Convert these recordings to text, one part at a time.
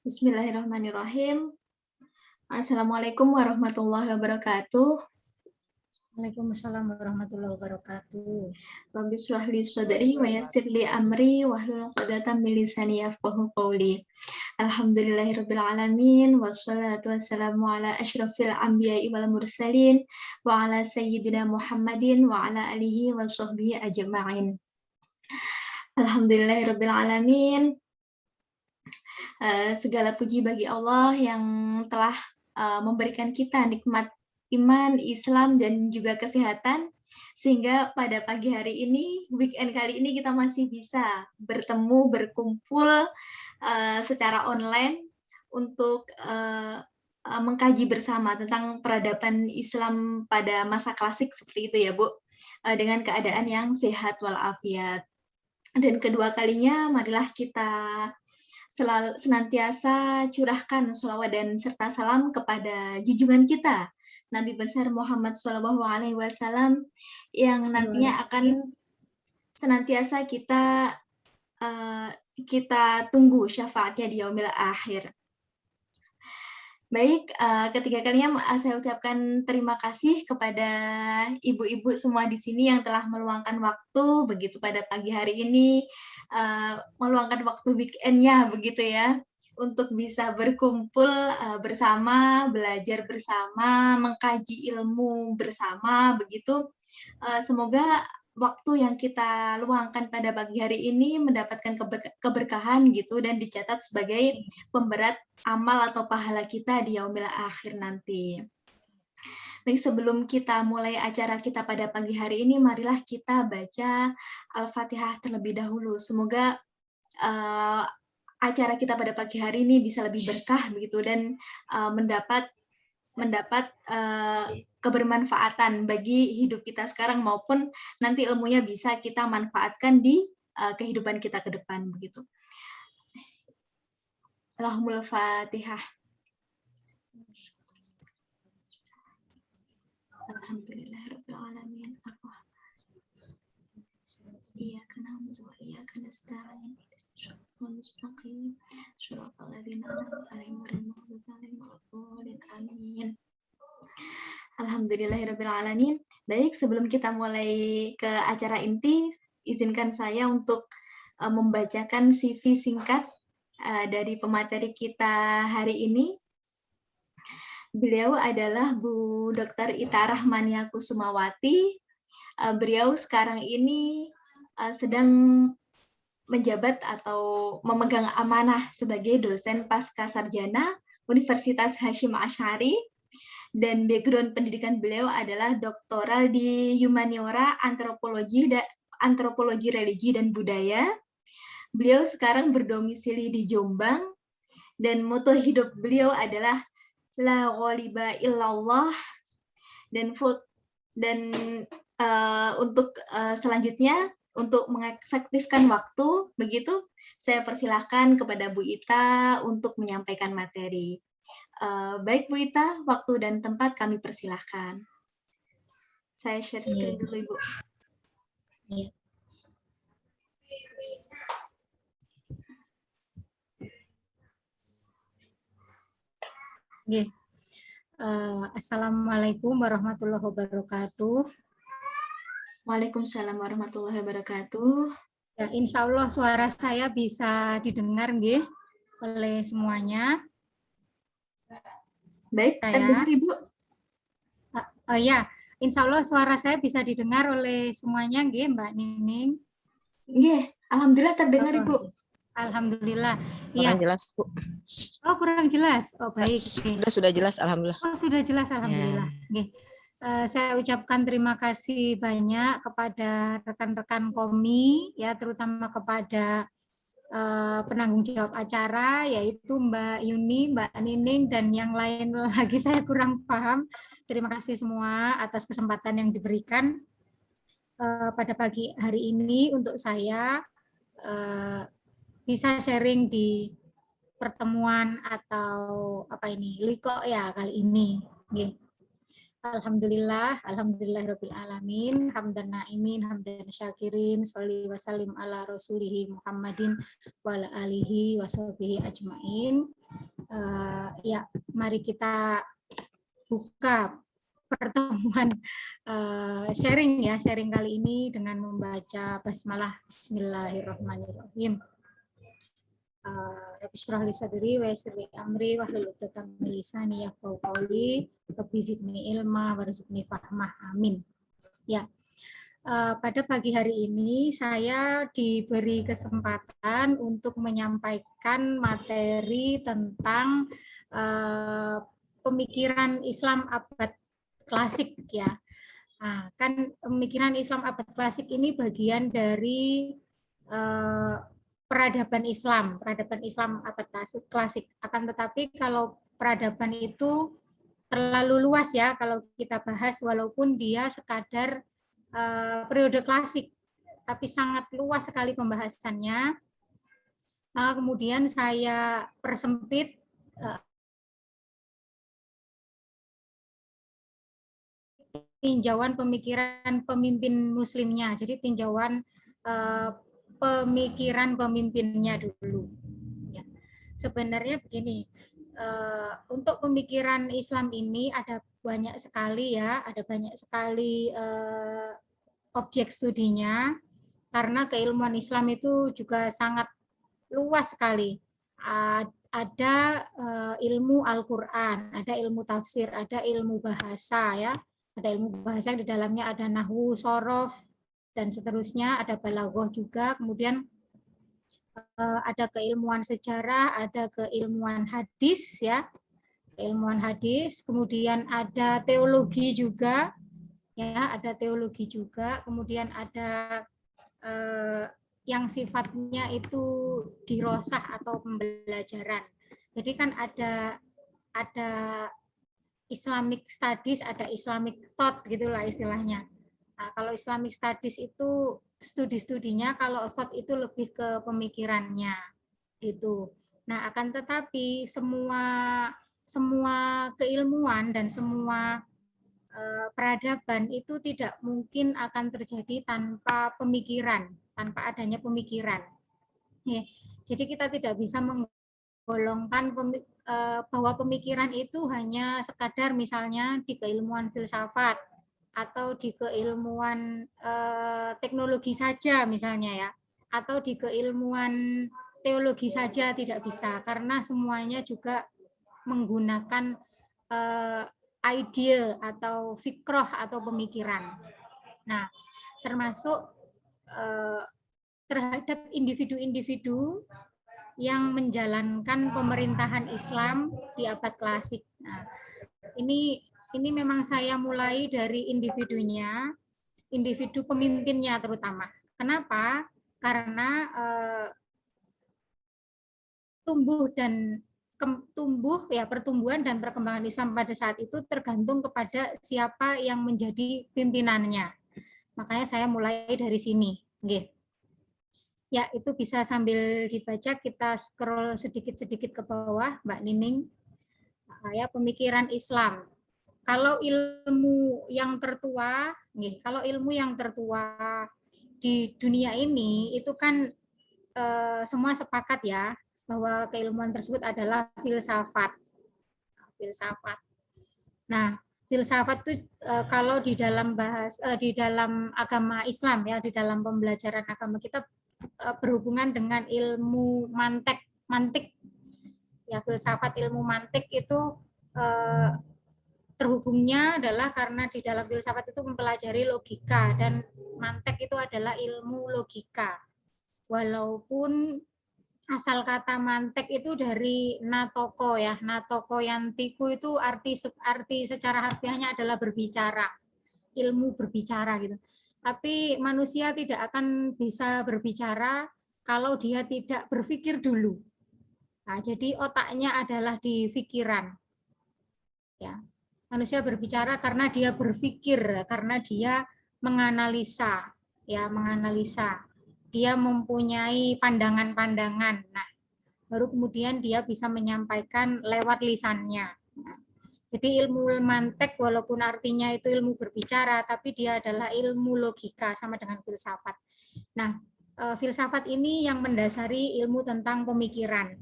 Bismillahirrahmanirrahim. Assalamualaikum warahmatullahi wabarakatuh. Waalaikumsalam warahmatullahi wabarakatuh. Rabbi shrah li sadri wa yassir li amri wahlul 'uqdatam min lisani yafqahu qawli. Alhamdulillahirabbil alamin wassalatu wassalamu ala asyrafil anbiya'i wal mursalin wa ala sayyidina Muhammadin wa ala alihi wa sahbihi ajma'in. Alhamdulillahirabbil alamin. Segala puji bagi Allah yang telah memberikan kita nikmat iman, Islam, dan juga kesehatan, sehingga pada pagi hari ini, weekend kali ini kita masih bisa bertemu, berkumpul secara online untuk mengkaji bersama tentang peradaban Islam pada masa klasik seperti itu ya Bu, dengan keadaan yang sehat walafiat. Dan kedua kalinya, marilah kita senantiasa curahkan sholawat dan serta salam kepada junjungan kita, Nabi besar Muhammad SAW, yang nantinya akan senantiasa kita tunggu syafaatnya di yaumil akhir. Baik, ketiga kalinya saya ucapkan terima kasih kepada ibu-ibu semua di sini yang telah meluangkan waktu begitu pada pagi hari ini, meluangkan waktu weekend-nya begitu ya, untuk bisa berkumpul bersama, belajar bersama, mengkaji ilmu bersama begitu. Semoga waktu yang kita luangkan pada pagi hari ini mendapatkan keberkahan gitu dan dicatat sebagai pemberat amal atau pahala kita di yaumil akhir nanti. Baik, sebelum kita mulai acara kita pada pagi hari ini, marilah kita baca Al-Fatihah terlebih dahulu. Semoga acara kita pada pagi hari ini bisa lebih berkah begitu dan mendapat kebermanfaatan bagi hidup kita sekarang maupun nanti ilmunya bisa kita manfaatkan di kehidupan kita ke depan begitu. Allahumma Fatihah. Alhamdulillahirabbil alamin. Iyyaka na'budu wa iyyaka nasta'in. Shiratal mustaqim. Shiratal ladzina an'amta 'alaihim ghairil maghdubi 'alaihim waladdallin. Amin. Alhamdulillahirabbil alamin. Baik, sebelum kita mulai ke acara inti, izinkan saya untuk membacakan CV singkat dari pemateri kita hari ini. Beliau adalah Bu Dr. Ita Rahmania Kusumawati. Beliau sekarang ini sedang menjabat atau memegang amanah sebagai dosen pascasarjana Universitas Hasyim Asy'ari, dan background pendidikan beliau adalah doktoral di Humaniora, Antropologi Religi dan Budaya. Beliau sekarang berdomisili di Jombang, dan moto hidup beliau adalah La ghaliba illallah, dan untuk selanjutnya untuk mengefektifkan waktu begitu, saya persilahkan kepada Bu Ita untuk menyampaikan materi. Baik Bu Ita, waktu dan tempat kami persilahkan. Saya share screen dulu Ibu. Iya. Okay. Assalamualaikum warahmatullahi wabarakatuh. Waalaikumsalam warahmatullahi wabarakatuh. Ya, insya Allah suara saya bisa didengar nggih oleh semuanya. Baik, terdengar Ibu. Ya, insya Allah suara saya bisa didengar oleh semuanya nggih Mbak Nining. Nggih, alhamdulillah terdengar Ibu. Alhamdulillah. Kurang jelas, Bu. Oh, kurang jelas. Oh, baik. Sudah jelas, alhamdulillah. Oh, sudah jelas, alhamdulillah. Ya. Saya ucapkan terima kasih banyak kepada rekan-rekan Komi, ya, terutama kepada penanggung jawab acara, yaitu Mbak Yuni, Mbak Nining, dan yang lain lagi saya kurang paham. Terima kasih semua atas kesempatan yang diberikan pada pagi hari ini untuk saya bisa sharing di pertemuan atau apa ini, Liko ya kali ini. Alhamdulillahirabbil alamin, hamdan naimin, hamdan syakirin, sholli wa sallim ala rasulihi Muhammadin wa ala alihi wa sahbihi ajmain. Ya, mari kita buka pertemuan sharing kali ini dengan membaca basmalah. Bismillahirrahmanirrahim. Rabbi shrah li sadri wa yassir li amri wahlul 'uqdatam min lisani yafqahu qawli. Rabbi zidni ilma warzuqni fahmah. Amin. Ya. Pada pagi hari ini saya diberi kesempatan untuk menyampaikan materi tentang pemikiran Islam abad klasik ya. Nah, kan pemikiran Islam abad klasik ini bagian dari peradaban Islam abad klasik. Akan tetapi kalau peradaban itu terlalu luas ya kalau kita bahas, walaupun dia sekadar periode klasik, tapi sangat luas sekali pembahasannya. Kemudian saya persempit tinjauan pemikiran pemimpin muslimnya. Jadi tinjauan pemikiran pemimpinnya dulu. Ya. Sebenarnya begini, untuk pemikiran Islam ini ada banyak sekali ya, objek studinya, karena keilmuan Islam itu juga sangat luas sekali. Ada ilmu Al-Quran, ada ilmu tafsir, ada ilmu bahasa ya, ada ilmu bahasa di dalamnya ada nahwu, sorof, dan seterusnya, ada balaghah juga, kemudian ada keilmuan sejarah, ada keilmuan hadis ya, keilmuan hadis, kemudian ada teologi juga, ya, ada teologi juga, kemudian ada yang sifatnya itu dirosah atau pembelajaran. Jadi kan ada Islamic Studies, ada Islamic Thought gitulah istilahnya. Nah, kalau Islamic Studies itu studi-studinya, kalau thought itu lebih ke pemikirannya gitu. Nah, akan tetapi semua keilmuan dan semua peradaban itu tidak mungkin akan terjadi tanpa pemikiran, tanpa adanya pemikiran. Ya, jadi kita tidak bisa menggolongkan bahwa pemikiran itu hanya sekadar misalnya di keilmuan filsafat atau di keilmuan teknologi saja misalnya ya, atau di keilmuan teologi saja, tidak bisa, karena semuanya juga menggunakan ide atau fikroh atau pemikiran. Nah, termasuk terhadap individu-individu yang menjalankan pemerintahan Islam di abad klasik. Nah, ini memang saya mulai dari individunya, individu pemimpinnya terutama. Kenapa? Karena pertumbuhan dan perkembangan Islam pada saat itu tergantung kepada siapa yang menjadi pimpinannya. Makanya saya mulai dari sini. Oke. Ya, itu bisa sambil dibaca, kita scroll sedikit-sedikit ke bawah, Mbak Nining. Ya, pemikiran Islam. Kalau ilmu yang tertua di dunia ini itu kan semua sepakat ya bahwa keilmuan tersebut adalah filsafat. Nah, filsafat itu kalau di dalam di dalam agama Islam ya, di dalam pembelajaran agama kita berhubungan dengan ilmu mantik. Ya, filsafat ilmu mantik itu terhubungnya adalah karena di dalam filsafat itu mempelajari logika, dan mantek itu adalah ilmu logika. Walaupun asal kata mantek itu dari natoko ya, natoko yantiku itu arti secara harfiahnya adalah berbicara, ilmu berbicara gitu. Tapi manusia tidak akan bisa berbicara kalau dia tidak berpikir dulu. Nah, jadi otaknya adalah di pikiran. Ya. Manusia berbicara karena dia berpikir, karena dia menganalisa, ya, menganalisa. Dia mempunyai pandangan-pandangan. Nah, baru kemudian dia bisa menyampaikan lewat lisannya. Nah, Jadi ilmu mantek walaupun artinya itu ilmu berbicara, tapi dia adalah ilmu logika sama dengan filsafat. Nah, filsafat ini yang mendasari ilmu tentang pemikiran.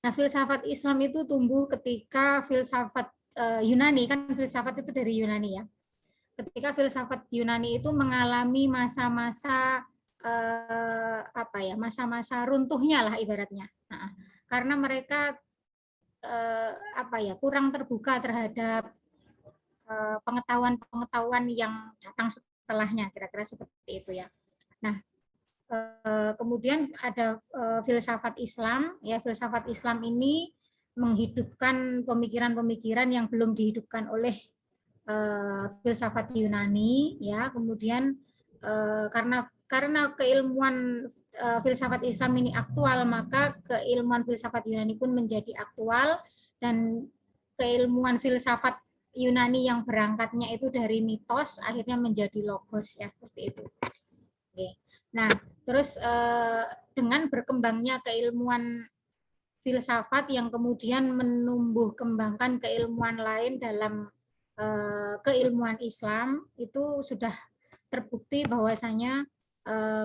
Nah, filsafat Islam itu tumbuh ketika filsafat Yunani, kan filsafat itu dari Yunani ya. Ketika filsafat Yunani itu mengalami masa-masa apa ya, masa-masa runtuhnya lah ibaratnya. Nah, karena mereka apa ya, kurang terbuka terhadap pengetahuan-pengetahuan yang datang setelahnya, kira-kira seperti itu ya. Nah, kemudian ada filsafat Islam, ya filsafat Islam ini menghidupkan pemikiran-pemikiran yang belum dihidupkan oleh filsafat Yunani, ya. Kemudian karena keilmuan filsafat Islam ini aktual, maka keilmuan filsafat Yunani pun menjadi aktual, dan keilmuan filsafat Yunani yang berangkatnya itu dari mitos akhirnya menjadi logos, ya seperti itu. Oke. Nah, terus dengan berkembangnya keilmuan filsafat yang kemudian menumbuh kembangkan keilmuan lain dalam keilmuan Islam, itu sudah terbukti bahwasanya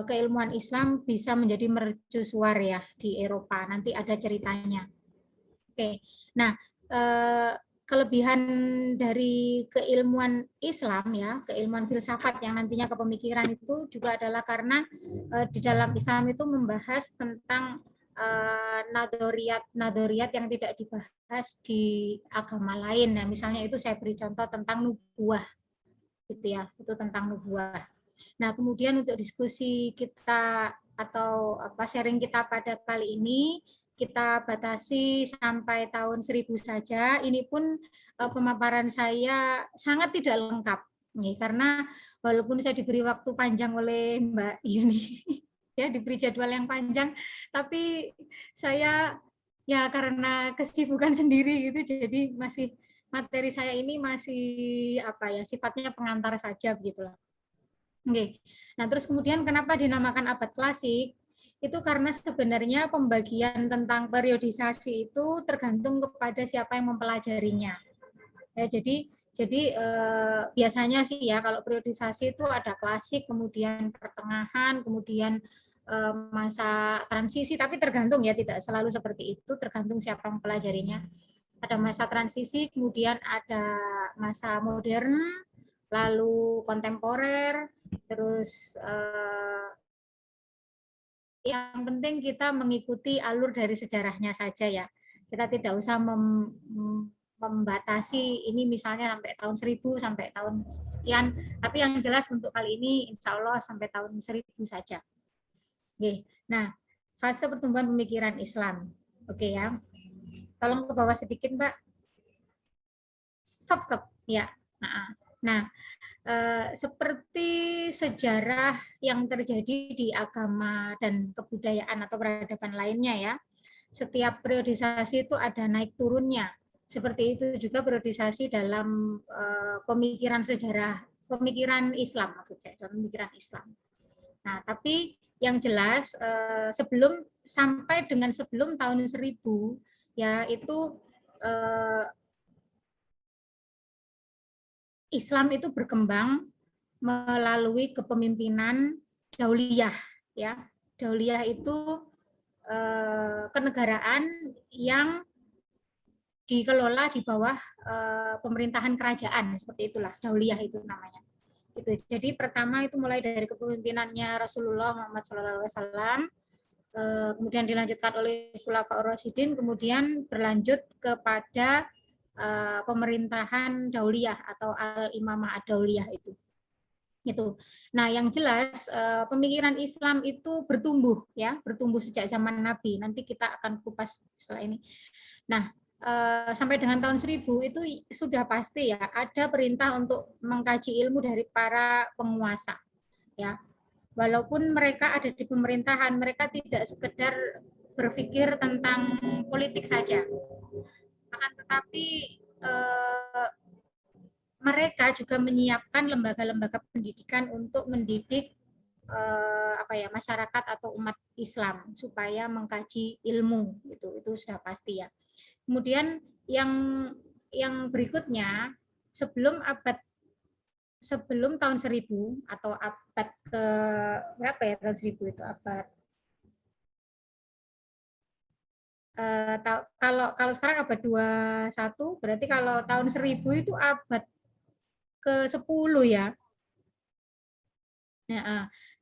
keilmuan Islam bisa menjadi mercusuar ya di Eropa. Nanti ada ceritanya. Oke. Nah, kelebihan dari keilmuan Islam ya, keilmuan filsafat yang nantinya kepemikiran itu juga adalah karena di dalam Islam itu membahas tentang nadoriat yang tidak dibahas di agama lain. Nah, misalnya itu saya beri contoh tentang nubuah, gitu ya, itu tentang nubuah. Nah, kemudian untuk diskusi kita atau sharing kita pada kali ini, kita batasi sampai tahun 1000 saja. Ini pun pemaparan saya sangat tidak lengkap, karena walaupun saya diberi waktu panjang oleh Mbak Yuni, ya diberi jadwal yang panjang, tapi saya ya karena kesibukan sendiri gitu, jadi materi saya ini masih sifatnya pengantar saja begitu lah. Oke. Nah, terus kemudian kenapa dinamakan abad klasik? Itu karena sebenarnya pembagian tentang periodisasi itu tergantung kepada siapa yang mempelajarinya. Ya, jadi biasanya sih ya kalau periodisasi itu ada klasik, kemudian pertengahan, kemudian masa transisi, tapi tergantung ya, tidak selalu seperti itu, tergantung siapa yang mempelajarinya. Ada masa transisi, kemudian ada masa modern, lalu kontemporer, terus yang penting kita mengikuti alur dari sejarahnya saja ya. Kita tidak usah membatasi ini misalnya sampai tahun 1000 sampai tahun sekian, tapi yang jelas untuk kali ini insya Allah sampai tahun 1000 saja. Oke. Nah, fase pertumbuhan pemikiran Islam. Oke ya. Tolong ke bawah sedikit, Mbak. Stop. Ya. Nah, seperti sejarah yang terjadi di agama dan kebudayaan atau peradaban lainnya ya, setiap periodisasi itu ada naik turunnya. Seperti itu juga periodisasi dalam pemikiran sejarah, pemikiran Islam maksud saya, dalam pemikiran Islam. Nah, tapi yang jelas sampai sebelum tahun 1000 ya itu Islam itu berkembang melalui kepemimpinan dauliyah ya. Dauliyah itu kenegaraan yang dikelola di bawah pemerintahan kerajaan, seperti itulah dauliyah itu namanya. Gitu. Jadi pertama itu mulai dari kepemimpinannya Rasulullah Muhammad SAW, kemudian dilanjutkan oleh Khulafaur Rasyidin, kemudian berlanjut kepada pemerintahan dauliyah atau al-imamah ad-dauliyah itu. Nah, yang jelas pemikiran Islam itu bertumbuh sejak zaman Nabi. Nanti kita akan kupas setelah ini. Nah, sampai dengan tahun 1000 itu sudah pasti ya ada perintah untuk mengkaji ilmu dari para penguasa. Ya, walaupun mereka ada di pemerintahan, mereka tidak sekedar berpikir tentang politik saja. Akan tetapi mereka juga menyiapkan lembaga-lembaga pendidikan untuk mendidik masyarakat atau umat Islam supaya mengkaji ilmu, itu sudah pasti ya. Kemudian yang yang berikutnya sebelum tahun 1000 atau abad ke berapa ya, tahun 1000 itu abad kalau sekarang abad 21, berarti kalau tahun 1000 itu abad ke-10 ya.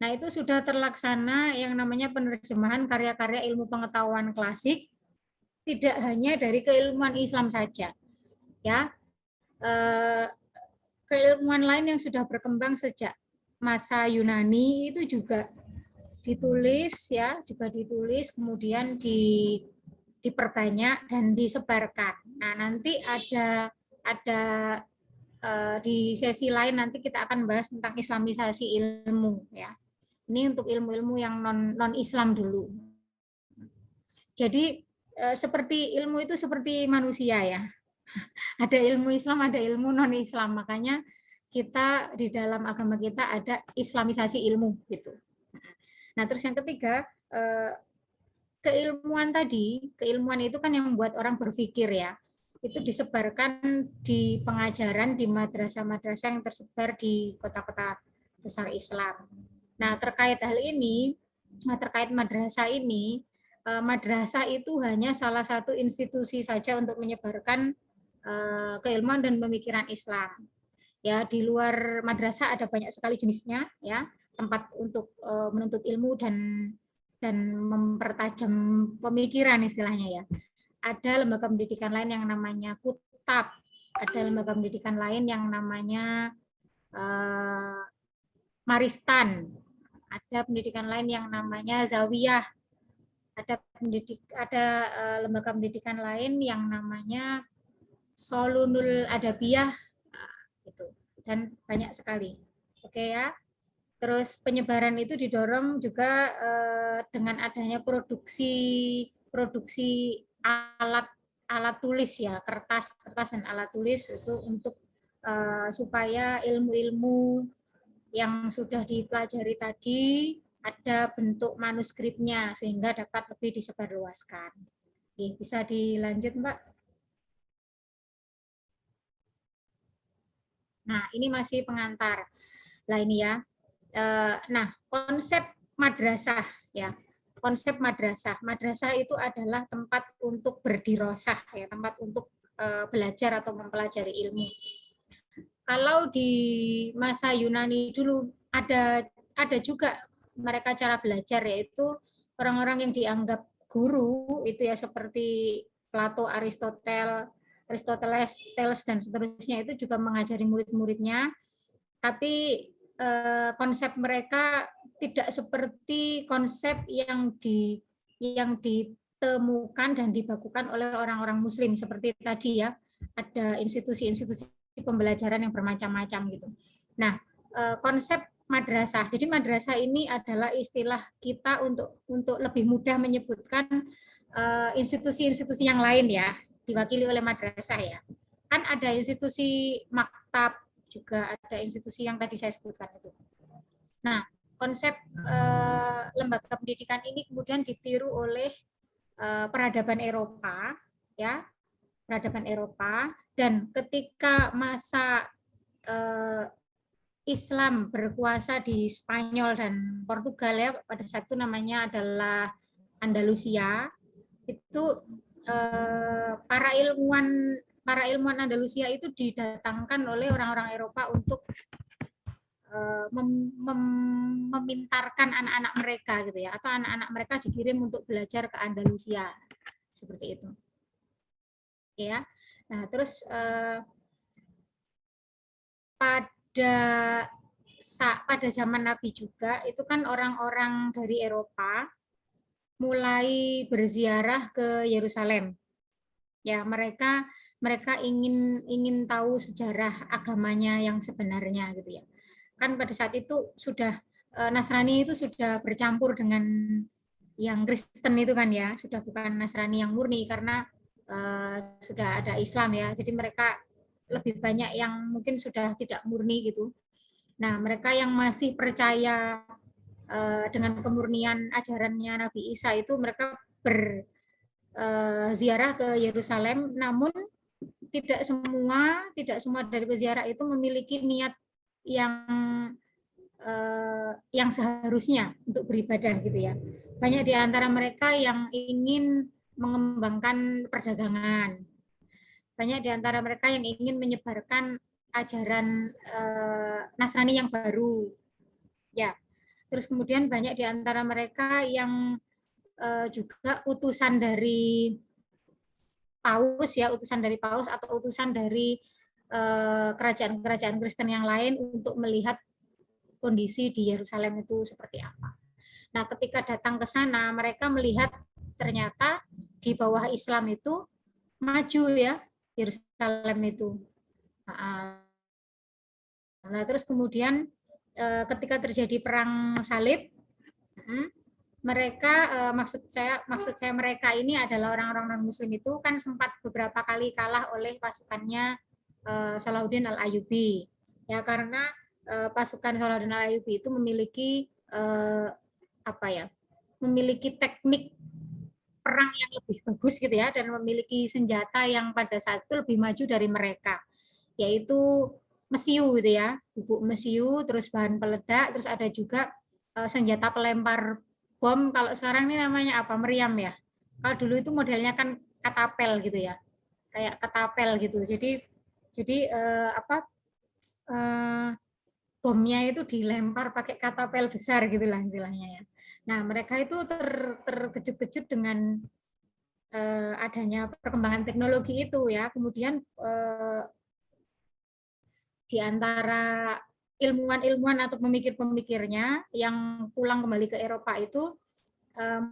Nah, itu sudah terlaksana yang namanya penerjemahan karya-karya ilmu pengetahuan klasik, tidak hanya dari keilmuan Islam saja, ya. Keilmuan lain yang sudah berkembang sejak masa Yunani itu juga ditulis, kemudian diperbanyak dan disebarkan. Nah, nanti ada di sesi lain nanti kita akan bahas tentang islamisasi ilmu, ya. Ini untuk ilmu-ilmu yang non Islam dulu. Jadi seperti ilmu itu seperti manusia ya. Ada ilmu Islam, ada ilmu non Islam. Makanya kita di dalam agama kita ada islamisasi ilmu gitu. Nah, terus yang ketiga, keilmuan itu kan yang membuat orang berpikir ya. Itu disebarkan di pengajaran di madrasah-madrasah yang tersebar di kota-kota besar Islam. Nah, terkait hal ini, terkait madrasah ini, madrasah itu hanya salah satu institusi saja untuk menyebarkan keilmuan dan pemikiran Islam. Ya, di luar madrasah ada banyak sekali jenisnya, ya, tempat untuk menuntut ilmu dan mempertajam pemikiran istilahnya ya. Ada lembaga pendidikan lain yang namanya kutab, ada lembaga pendidikan lain yang namanya maristan, ada pendidikan lain yang namanya zawiyah, ada lembaga pendidikan lain yang namanya solunul adabiyah, gitu, dan banyak sekali. Oke ya. Terus penyebaran itu didorong juga dengan adanya produksi alat tulis ya, kertas dan alat tulis itu untuk supaya ilmu-ilmu yang sudah dipelajari tadi ada bentuk manuskripnya sehingga dapat lebih disebarluaskan. Oke, bisa dilanjut, Mbak. Nah, ini masih pengantar. Lah ini ya. Nah, konsep madrasah ya. Konsep madrasah itu adalah tempat untuk berdirosah ya, tempat untuk belajar atau mempelajari ilmu. Kalau di masa Yunani dulu ada juga mereka cara belajar, yaitu orang-orang yang dianggap guru itu ya, seperti Plato, Aristoteles dan seterusnya, itu juga mengajari murid-muridnya, tapi konsep mereka tidak seperti konsep yang ditemukan dan dibakukan oleh orang-orang Muslim seperti tadi ya, ada institusi-institusi pembelajaran yang bermacam-macam gitu. Nah, konsep madrasah. Jadi madrasah ini adalah istilah kita untuk lebih mudah menyebutkan institusi-institusi yang lain ya, diwakili oleh madrasah ya. Kan ada institusi maktab, juga ada institusi yang tadi saya sebutkan itu. Nah, konsep lembaga pendidikan ini kemudian ditiru oleh peradaban Eropa, ya, peradaban Eropa. Dan ketika masa Islam berkuasa di Spanyol dan Portugal ya, pada saat itu namanya adalah Andalusia, itu para ilmuwan Andalusia itu didatangkan oleh orang-orang Eropa untuk memintarkan anak-anak mereka gitu ya, atau anak-anak mereka dikirim untuk belajar ke Andalusia seperti itu. Ya. Nah, terus pada zaman Nabi juga itu kan orang-orang dari Eropa mulai berziarah ke Yerusalem. Ya, mereka ingin tahu sejarah agamanya yang sebenarnya gitu ya. Kan pada saat itu sudah Nasrani itu sudah bercampur dengan yang Kristen itu kan ya, sudah bukan Nasrani yang murni karena sudah ada Islam ya. Jadi mereka lebih banyak yang mungkin sudah tidak murni gitu. Nah, mereka yang masih percaya dengan kemurnian ajarannya Nabi Isa itu mereka berziarah ke Yerusalem, namun tidak semua dari peziarah itu memiliki niat yang seharusnya untuk beribadah gitu ya. Banyak di antara mereka yang ingin mengembangkan perdagangan. Banyak di antara mereka yang ingin menyebarkan ajaran Nasrani yang baru. Ya. Terus kemudian banyak di antara mereka yang juga utusan dari paus ya, utusan dari paus atau utusan dari kerajaan-kerajaan Kristen yang lain untuk melihat kondisi di Yerusalem itu seperti apa. Nah, ketika datang ke sana, mereka melihat ternyata di bawah Islam itu maju ya, Yerusalem itu. Nah, terus kemudian ketika terjadi perang salib, mereka maksud saya mereka ini adalah orang-orang non muslim itu kan sempat beberapa kali kalah oleh pasukannya Salahuddin Al-Ayyubi. Ya, karena pasukan Salahuddin Al-Ayyubi itu memiliki memiliki teknik perang yang lebih bagus gitu ya, dan memiliki senjata yang pada saat itu lebih maju dari mereka, yaitu mesiu gitu ya, bubuk mesiu, terus bahan peledak, terus ada juga senjata pelempar bom. Kalau sekarang ini namanya apa, meriam ya. Kalau dulu itu modelnya kan katapel gitu ya, kayak katapel gitu. Jadi bomnya itu dilempar pakai katapel besar gitulah istilahnya ya. Nah, mereka itu terkejut-kejut dengan adanya perkembangan teknologi itu ya. Kemudian di antara ilmuwan-ilmuwan atau pemikir-pemikirnya yang pulang kembali ke Eropa itu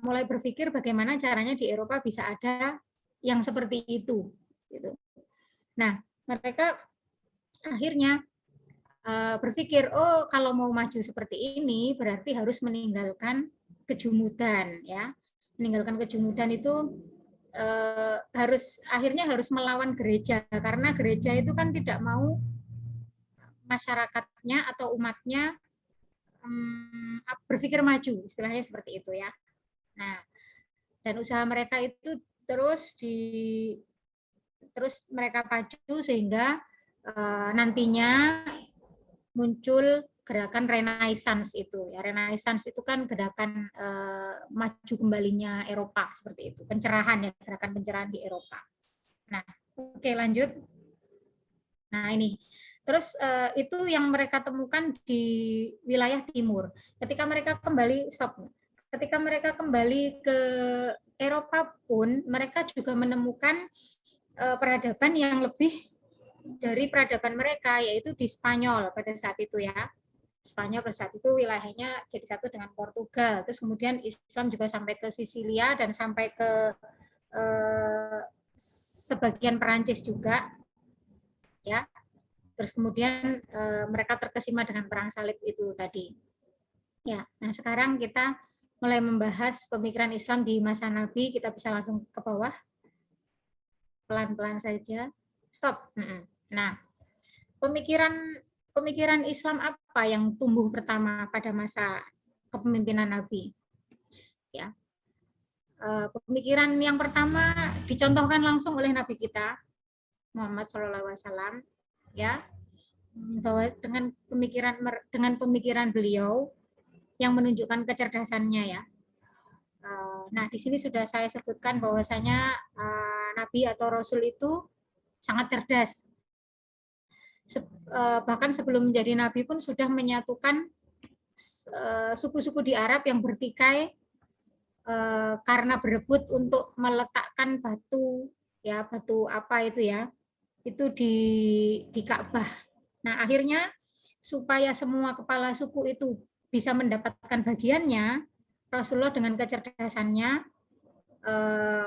mulai berpikir bagaimana caranya di Eropa bisa ada yang seperti itu. Gitu. Nah, mereka akhirnya berpikir, oh kalau mau maju seperti ini berarti harus meninggalkan kejumudan ya. Meninggalkan kejumudan itu akhirnya harus melawan gereja, karena gereja itu kan tidak mau masyarakatnya atau umatnya berpikir maju, istilahnya seperti itu ya. Nah, dan usaha mereka itu terus mereka pacu sehingga nantinya muncul gerakan Renaissance itu ya. Renaissance itu kan gerakan maju kembalinya Eropa seperti itu, pencerahan ya, gerakan pencerahan di Eropa. Nah, oke lanjut. Nah ini, terus itu yang mereka temukan di wilayah timur. Ketika mereka kembali ke Eropa pun mereka juga menemukan peradaban yang lebih dari peradaban mereka, yaitu di Spanyol pada saat itu ya. Spanyol pada saat itu wilayahnya jadi satu dengan Portugal. Terus kemudian Islam juga sampai ke Sisilia dan sampai ke sebagian Perancis juga. Ya. Terus kemudian mereka terkesima dengan perang salib itu tadi. Ya. Nah, sekarang kita mulai membahas pemikiran Islam di masa Nabi. Kita bisa langsung ke bawah. Pelan-pelan saja. Stop. Nah, pemikiran Islam apa yang tumbuh pertama pada masa kepemimpinan Nabi? Ya, pemikiran yang pertama dicontohkan langsung oleh Nabi kita Muhammad SAW, ya, bahwa dengan pemikiran beliau yang menunjukkan kecerdasannya ya. Nah, di sini sudah saya sebutkan bahwasanya Nabi atau Rasul itu sangat cerdas. Bahkan sebelum menjadi nabi pun sudah menyatukan suku-suku di Arab yang bertikai karena berebut untuk meletakkan batu apa itu ya, itu di Ka'bah. Nah, akhirnya supaya semua kepala suku itu bisa mendapatkan bagiannya, Rasulullah dengan kecerdasannya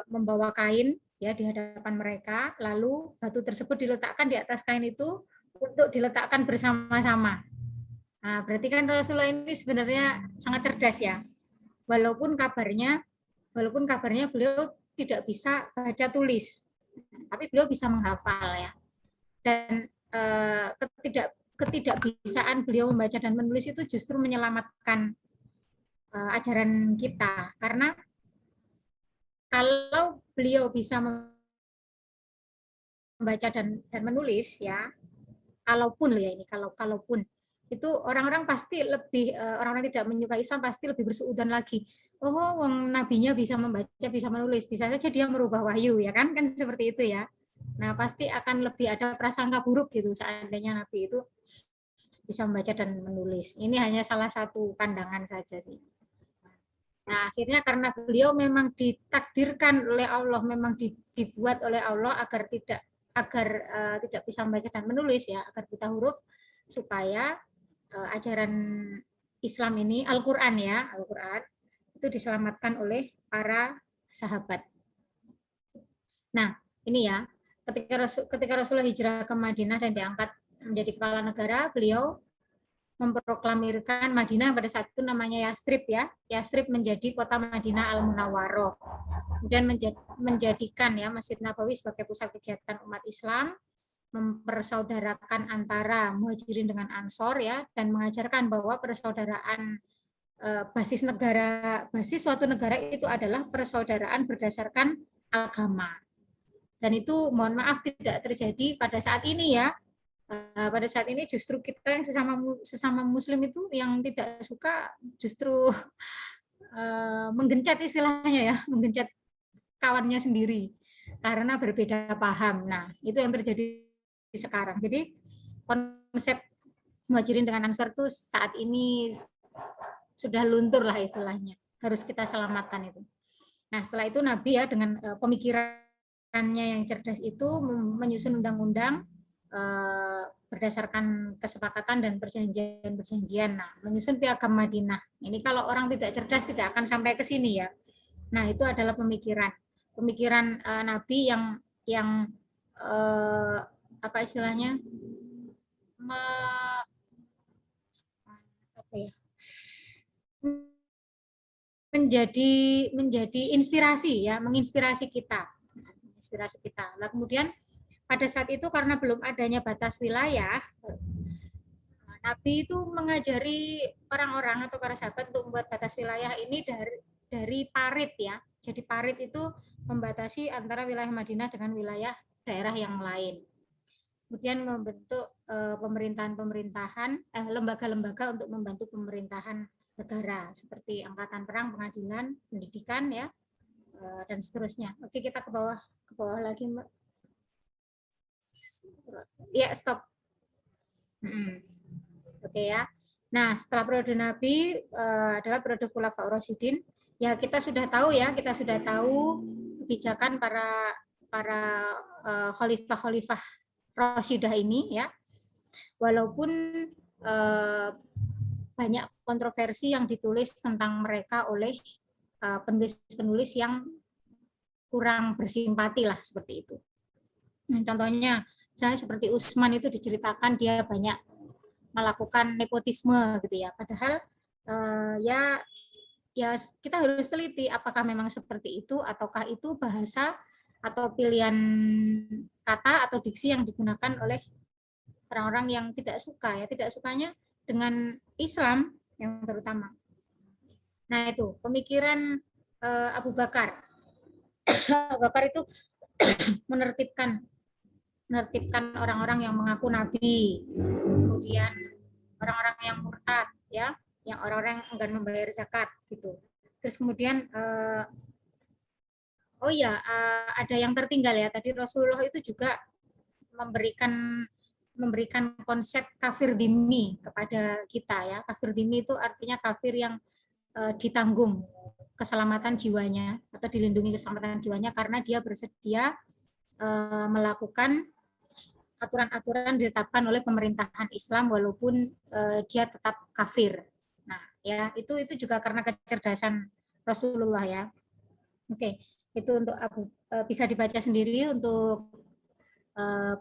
membawa kain ya di hadapan mereka, lalu batu tersebut diletakkan di atas kain itu untuk diletakkan bersama-sama. Nah, berarti kan Rasulullah ini sebenarnya sangat cerdas ya. Walaupun kabarnya beliau tidak bisa baca tulis, tapi beliau bisa menghafal ya. Dan ketidakbisaan beliau membaca dan menulis itu justru menyelamatkan ajaran kita, karena kalau beliau bisa membaca dan menulis ya, kalaupun loh ya ini, kalaupun itu orang-orang pasti lebih orang-orang tidak menyukai Islam pasti lebih bersuudzon lagi. Oh, wong nabinya bisa membaca, bisa menulis, bisa saja dia merubah wahyu ya kan seperti itu ya. Nah, pasti akan lebih ada prasangka buruk gitu seandainya nabi itu bisa membaca dan menulis. Ini hanya salah satu pandangan saja sih. Nah, akhirnya karena beliau memang ditakdirkan oleh Allah, memang dibuat oleh Allah agar tidak bisa membaca dan menulis ya, agar buta huruf, supaya ajaran Islam ini, Al-Quran ya, Al-Quran itu diselamatkan oleh para sahabat. Nah, ini ya, ketika Rasulullah hijrah ke Madinah dan diangkat menjadi kepala negara, beliau memproklamirkan Madinah pada saat itu namanya Yastrib ya. Yastrib menjadi kota Madinah Al-Munawwaroh. Kemudian menjadikan ya Masjid Nabawi sebagai pusat kegiatan umat Islam, mempersaudarakan antara Muhajirin dengan Ansor ya, dan mengajarkan bahwa persaudaraan basis suatu negara itu adalah persaudaraan berdasarkan agama. Dan itu mohon maaf tidak terjadi pada saat ini ya. Pada saat ini justru kita yang sesama muslim itu yang tidak suka justru menggencet istilahnya ya, menggencet kawannya sendiri karena berbeda paham. Nah, itu yang terjadi sekarang. Jadi konsep Muhajirin dengan Ansor itu saat ini sudah luntur lah istilahnya. Harus kita selamatkan itu. Nah, setelah itu Nabi ya dengan pemikirannya yang cerdas itu menyusun undang-undang berdasarkan kesepakatan dan perjanjian-perjanjian. Nah, menyusun Piagam Madinah. Ini kalau orang tidak cerdas tidak akan sampai ke sini ya. Nah, itu adalah pemikiran Nabi yang apa istilahnya? menjadi inspirasi ya, menginspirasi kita. Nah, kemudian pada saat itu karena belum adanya batas wilayah, Nabi itu mengajari orang-orang atau para sahabat untuk membuat batas wilayah ini dari parit ya. Jadi parit itu membatasi antara wilayah Madinah dengan wilayah daerah yang lain. Kemudian membentuk pemerintahan-pemerintahan, lembaga-lembaga untuk membantu pemerintahan negara seperti angkatan perang, pengadilan, pendidikan ya, dan seterusnya. Oke, kita ke bawah lagi, Mbak. Ya, stop. Oke ya. Nah, setelah periode Nabi adalah periode Khulafaur Rasyidin. Ya, kita sudah tahu kebijakan para khalifah-khalifah Rasyidah ini ya. Walaupun banyak kontroversi yang ditulis tentang mereka oleh penulis-penulis yang kurang bersimpati lah seperti itu. Contohnya, misalnya seperti Utsman itu diceritakan dia banyak melakukan nepotisme gitu ya. Padahal ya kita harus teliti apakah memang seperti itu ataukah itu bahasa atau pilihan kata atau diksi yang digunakan oleh orang-orang yang tidak suka ya, tidak sukanya dengan Islam yang terutama. Nah, itu pemikiran Abu Bakar. Abu Bakar itu menertibkan orang-orang yang mengaku nabi, kemudian orang-orang yang murtad ya, yang orang-orang yang enggan membayar zakat gitu. Terus kemudian ada yang tertinggal ya, tadi Rasulullah itu juga memberikan konsep kafir dhimmi kepada kita ya. Kafir dhimmi itu artinya kafir yang ditanggung keselamatan jiwanya atau dilindungi keselamatan jiwanya karena dia bersedia melakukan aturan-aturan ditetapkan oleh pemerintahan Islam walaupun dia tetap kafir. Nah, ya itu juga karena kecerdasan Rasulullah ya. Oke, itu untuk bisa dibaca sendiri untuk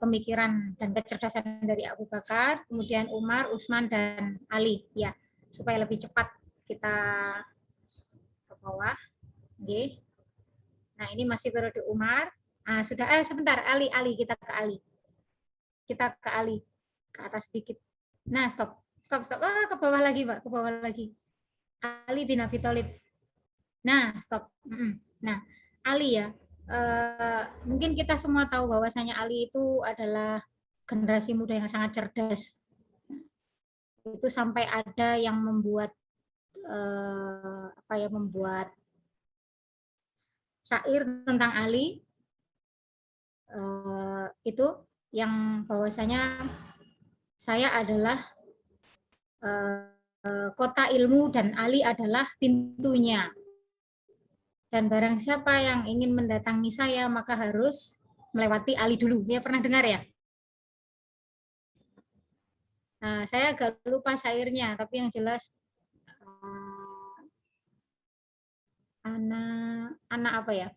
pemikiran dan kecerdasan dari Abu Bakar, kemudian Umar, Utsman dan Ali ya. Supaya lebih cepat kita ke bawah. Oke. Nah, ini masih periode Umar. Nah, sudah sebentar Ali kita ke Ali. Kita ke Ali, ke atas sedikit. Nah, stop. Ke bawah lagi, Pak, ke bawah lagi. Ali bin Abi Thalib. Nah, stop. Nah, Ali ya. mungkin kita semua tahu bahwasanya Ali itu adalah generasi muda yang sangat cerdas. Itu sampai ada yang membuat membuat syair tentang Ali, itu yang bahwasanya saya adalah kota ilmu dan Ali adalah pintunya. Dan barang siapa yang ingin mendatangi saya maka harus melewati Ali dulu. Ya pernah dengar ya? Nah, saya agak lupa syairnya, tapi yang jelas anak apa ya?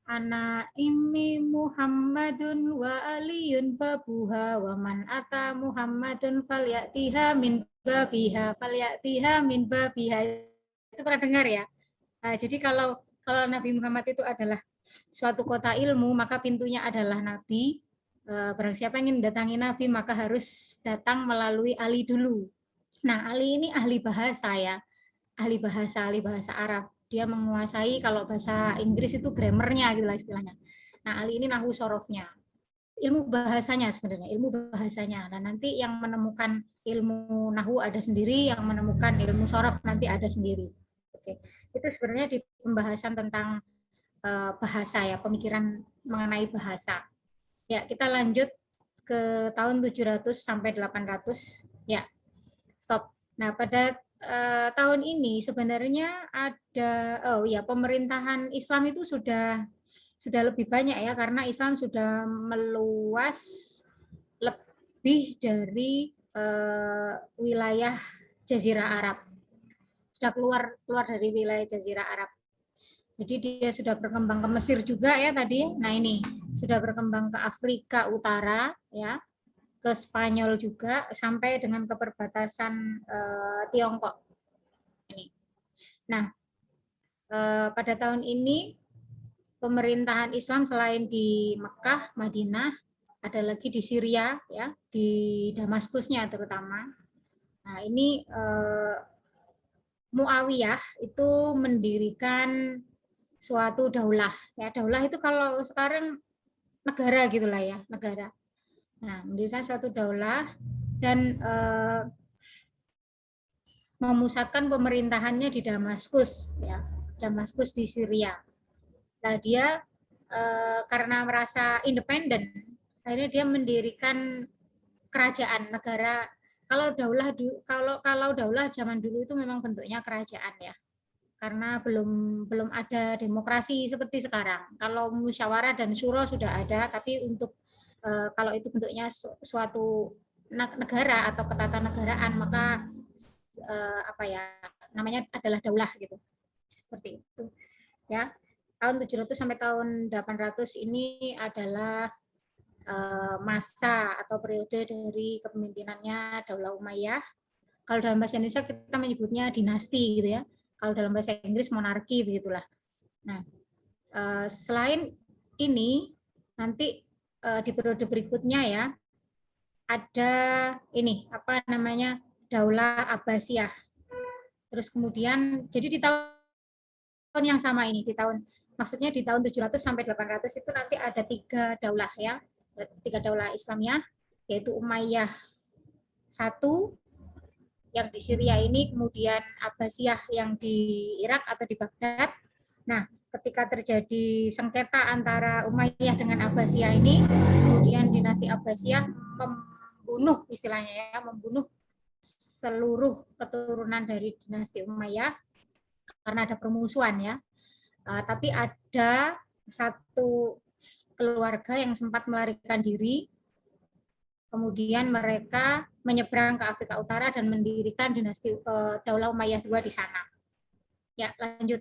Anak ini Muhammadun wa aliyun babuha wa man ata Muhammadun falyatiha min babiha itu pernah dengar ya? Jadi kalau Nabi Muhammad itu adalah suatu kota ilmu, maka pintunya adalah Nabi. Barang siapa yang ingin datangi Nabi, maka harus datang melalui Ali dulu. Nah, Ali ini ahli bahasa ya, ahli bahasa Arab. Dia menguasai kalau bahasa Inggris itu grammarnya gitu lah istilahnya. Nah, Ali ini nahwu sorofnya. Ilmu bahasanya sebenarnya, ilmu bahasanya. Dan nanti yang menemukan ilmu nahwu ada sendiri, yang menemukan ilmu sorof nanti ada sendiri. Oke. Itu sebenarnya di pembahasan tentang bahasa ya, pemikiran mengenai bahasa. Ya, kita lanjut ke tahun 700 sampai 800. Ya, stop. Nah, pada tahun ini sebenarnya ada pemerintahan Islam itu sudah lebih banyak ya, karena Islam sudah meluas lebih dari wilayah Jazirah Arab. Sudah keluar dari wilayah Jazirah Arab. Jadi dia sudah berkembang ke Mesir juga ya tadi. Nah, ini sudah berkembang ke Afrika Utara ya, ke Spanyol juga sampai dengan ke perbatasan Tiongkok. Ini. Nah, pada tahun ini pemerintahan Islam selain di Mekah, Madinah, ada lagi di Syria ya, di Damaskusnya terutama. Nah, ini Muawiyah itu mendirikan suatu daulah. Ya, daulah itu kalau sekarang negara gitulah ya, negara. Nah, mendirikan suatu daulah dan memusatkan pemerintahannya di Damaskus ya, Damaskus di Syria. Nah, dia karena merasa independen, akhirnya dia mendirikan kerajaan negara. Kalau daulah zaman dulu itu memang bentuknya kerajaan ya, karena belum ada demokrasi seperti sekarang. Kalau musyawarah dan syuro sudah ada, tapi untuk kalau itu bentuknya suatu negara atau ketatanegaraan, maka namanya adalah daulah gitu. Seperti itu. Ya. Tahun 700 sampai tahun 800 ini adalah masa atau periode dari kepemimpinannya Daulah Umayyah. Kalau dalam bahasa Indonesia kita menyebutnya dinasti gitu ya. Kalau dalam bahasa Inggris monarki begitulah. Nah, selain ini nanti di periode berikutnya ya ada ini Daulah Abbasiyah. Terus kemudian jadi di tahun yang sama ini, maksudnya di tahun 700 sampai 800 itu nanti ada 3 daulah ya. 3 daulah Islamiyah, yaitu Umayyah 1 yang di Syria ini, kemudian Abbasiyah yang di Irak atau di Baghdad. Nah, ketika terjadi sengketa antara Umayyah dengan Abbasiyah ini, kemudian dinasti Abbasiyah membunuh istilahnya ya, membunuh seluruh keturunan dari dinasti Umayyah karena ada permusuhan ya. Tapi ada satu keluarga yang sempat melarikan diri, kemudian mereka menyeberang ke Afrika Utara dan mendirikan dinasti Daulah Umayyah II di sana. Ya, lanjut.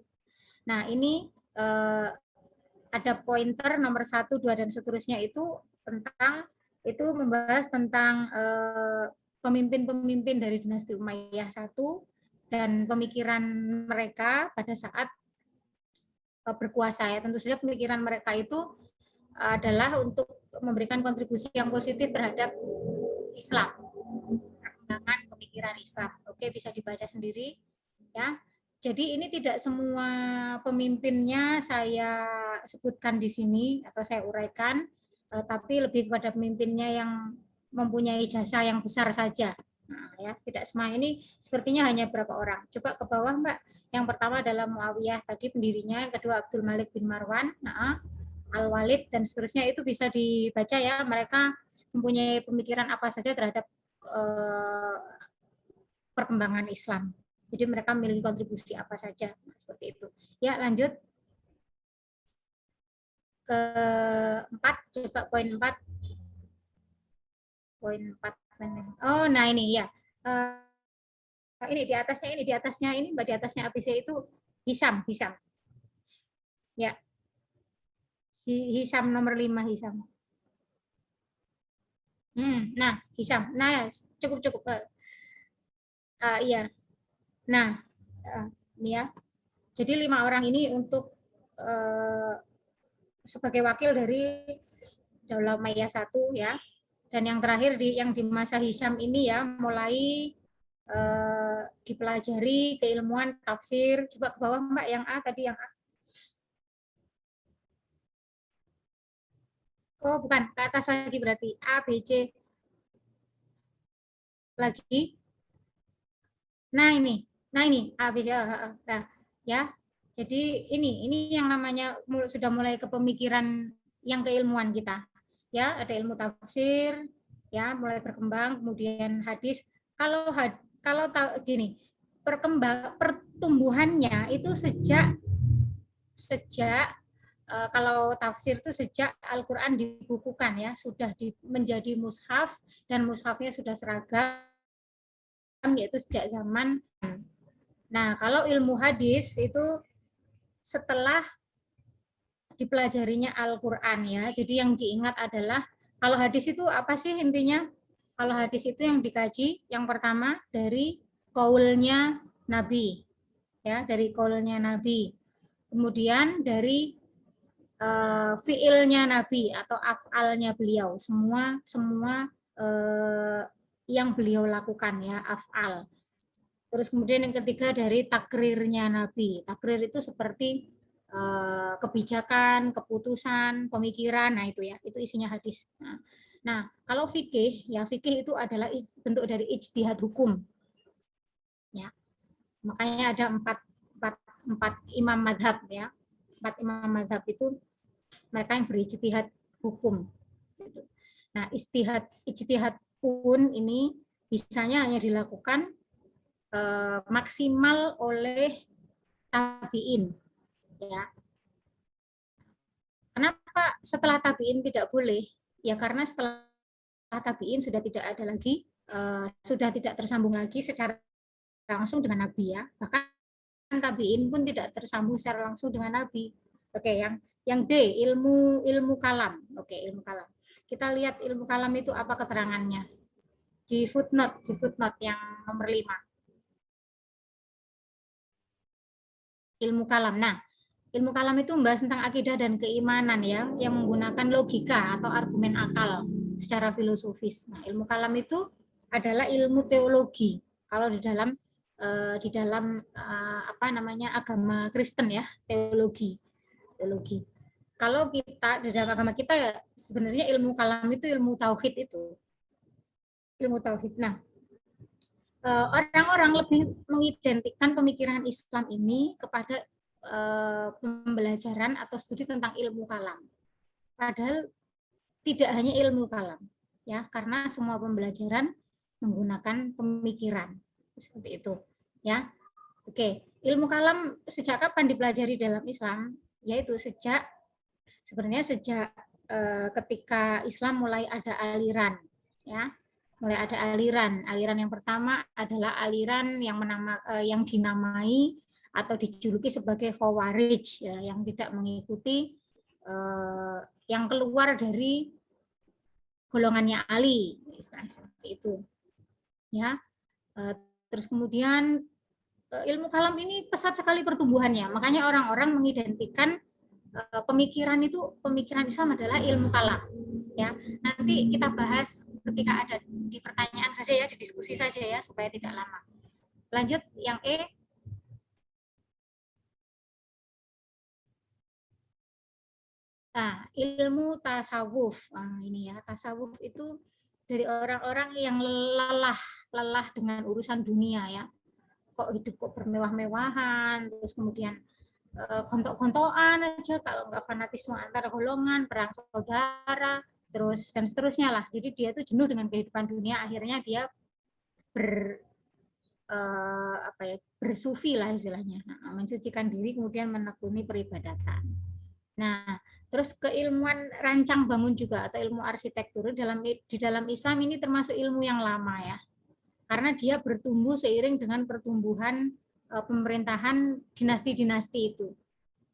Nah, ini ada pointer nomor 1, 2, dan seterusnya itu membahas tentang pemimpin-pemimpin dari dinasti Umayyah 1 dan pemikiran mereka pada saat berkuasa ya. Tentu saja pemikiran mereka itu adalah untuk memberikan kontribusi yang positif terhadap Islam, perkembangan pemikiran Islam. Oke, bisa dibaca sendiri ya. Jadi ini tidak semua pemimpinnya saya sebutkan di sini atau saya uraikan, tapi lebih kepada pemimpinnya yang mempunyai jasa yang besar saja. Nah, ya, tidak semua ini sepertinya hanya berapa orang. Coba ke bawah, Mbak. Yang pertama adalah Muawiyah tadi pendirinya, yang kedua Abdul Malik bin Marwan, Al-Walid dan seterusnya, itu bisa dibaca ya. Mereka mempunyai pemikiran apa saja terhadap perkembangan Islam. Jadi mereka memiliki kontribusi apa saja, nah, seperti itu. Ya, lanjut ke 4, coba poin 4. Poin 4. Oh, nah ini ya. Ini di atasnya ini Mbak, di atasnya ABC itu Hisam. Ya. Hisam nomor 5 Hisam. Nah, Hisam. Nah, cukup. Iya. Nah, ini ya. Jadi 5 orang ini untuk sebagai wakil dari Daulah Umayyah 1 ya. Dan yang terakhir yang di masa Hisam ini ya, mulai dipelajari keilmuan tafsir. Coba ke bawah Mbak, yang A tadi, yang A. Oh, bukan, ke atas lagi berarti. A, B, C. Lagi. Nah, ini A, B, C. Nah, ya. Jadi ini yang namanya sudah mulai ke pemikiran yang keilmuan kita. Ya, ada ilmu tafsir, ya, mulai berkembang, kemudian hadis. Kalau gini, pertumbuhannya itu sejak kalau tafsir itu sejak Al-Quran dibukukan ya, sudah menjadi mushaf dan mushafnya sudah seragam, yaitu sejak zaman. Nah, kalau ilmu hadis itu setelah dipelajarinya Al-Quran ya. Jadi yang diingat adalah, kalau hadis itu apa sih intinya? Kalau hadis itu yang dikaji, yang pertama dari qaulnya Nabi, ya, dari qaulnya Nabi. Kemudian dari fiilnya Nabi atau af'alnya beliau, semua yang beliau lakukan ya, af'al. Terus kemudian yang ketiga dari takrirnya Nabi. Takrir itu seperti kebijakan, keputusan, pemikiran, nah itu ya, itu isinya hadis. Nah, kalau fikih, ya fikih itu adalah bentuk dari ijtihad hukum. Ya, makanya ada empat imam madhab ya. 4 imam madhab itu mereka yang berijtihad hukum. Nah, ijtihad pun ini bisanya hanya dilakukan maksimal oleh tabi'in. Ya. Kenapa setelah tabi'in tidak boleh? Ya karena setelah tabi'in sudah tidak ada lagi, sudah tidak tersambung lagi secara langsung dengan Nabi ya. Bahkan tabi'in pun tidak tersambung secara langsung dengan Nabi. Oke, yang D, ilmu kalam. Oke, ilmu kalam. Kita lihat ilmu kalam itu apa keterangannya. Di footnote yang nomor 5. Ilmu kalam. Nah, ilmu kalam itu membahas tentang akidah dan keimanan ya, yang menggunakan logika atau argumen akal secara filosofis. Nah, ilmu kalam itu adalah ilmu teologi. Kalau di dalam apa namanya, agama Kristen ya, teologi. Kalau kita di dalam agama kita ya, sebenarnya ilmu kalam itu ilmu tauhid itu. Ilmu tauhid. Nah, orang-orang lebih mengidentikan pemikiran Islam ini kepada pembelajaran atau studi tentang ilmu kalam. Padahal tidak hanya ilmu kalam, ya, karena semua pembelajaran menggunakan pemikiran seperti itu, ya. Oke, ilmu kalam sejak kapan dipelajari dalam Islam? Yaitu sebenarnya sejak ketika Islam mulai ada aliran, ya. Mulai ada aliran yang pertama adalah aliran yang dinamai atau dijuluki sebagai Khawarij ya, yang tidak mengikuti yang keluar dari golongannya Ali, seperti itu ya. Terus kemudian ilmu kalam ini pesat sekali pertumbuhannya, makanya orang-orang mengidentikan pemikiran Islam adalah ilmu kalam ya. Nanti kita bahas ketika ada di pertanyaan saja ya, di diskusi saja ya, supaya tidak lama. Lanjut yang E. Nah, ilmu tasawuf. Nah, ini ya, tasawuf itu dari orang-orang yang lelah dengan urusan dunia ya. Kok hidup kok bermewah-mewahan, terus kemudian gontok-gontokan aja, kalau nggak fanatisme antar golongan, perang saudara, terus dan seterusnya lah. Jadi dia tuh jenuh dengan kehidupan dunia, akhirnya dia bersufi lah istilahnya, mensucikan diri kemudian menekuni peribadatan. Nah, terus keilmuan rancang bangun juga atau ilmu arsitektur di dalam Islam ini termasuk ilmu yang lama ya, karena dia bertumbuh seiring dengan pertumbuhan pemerintahan dinasti-dinasti itu.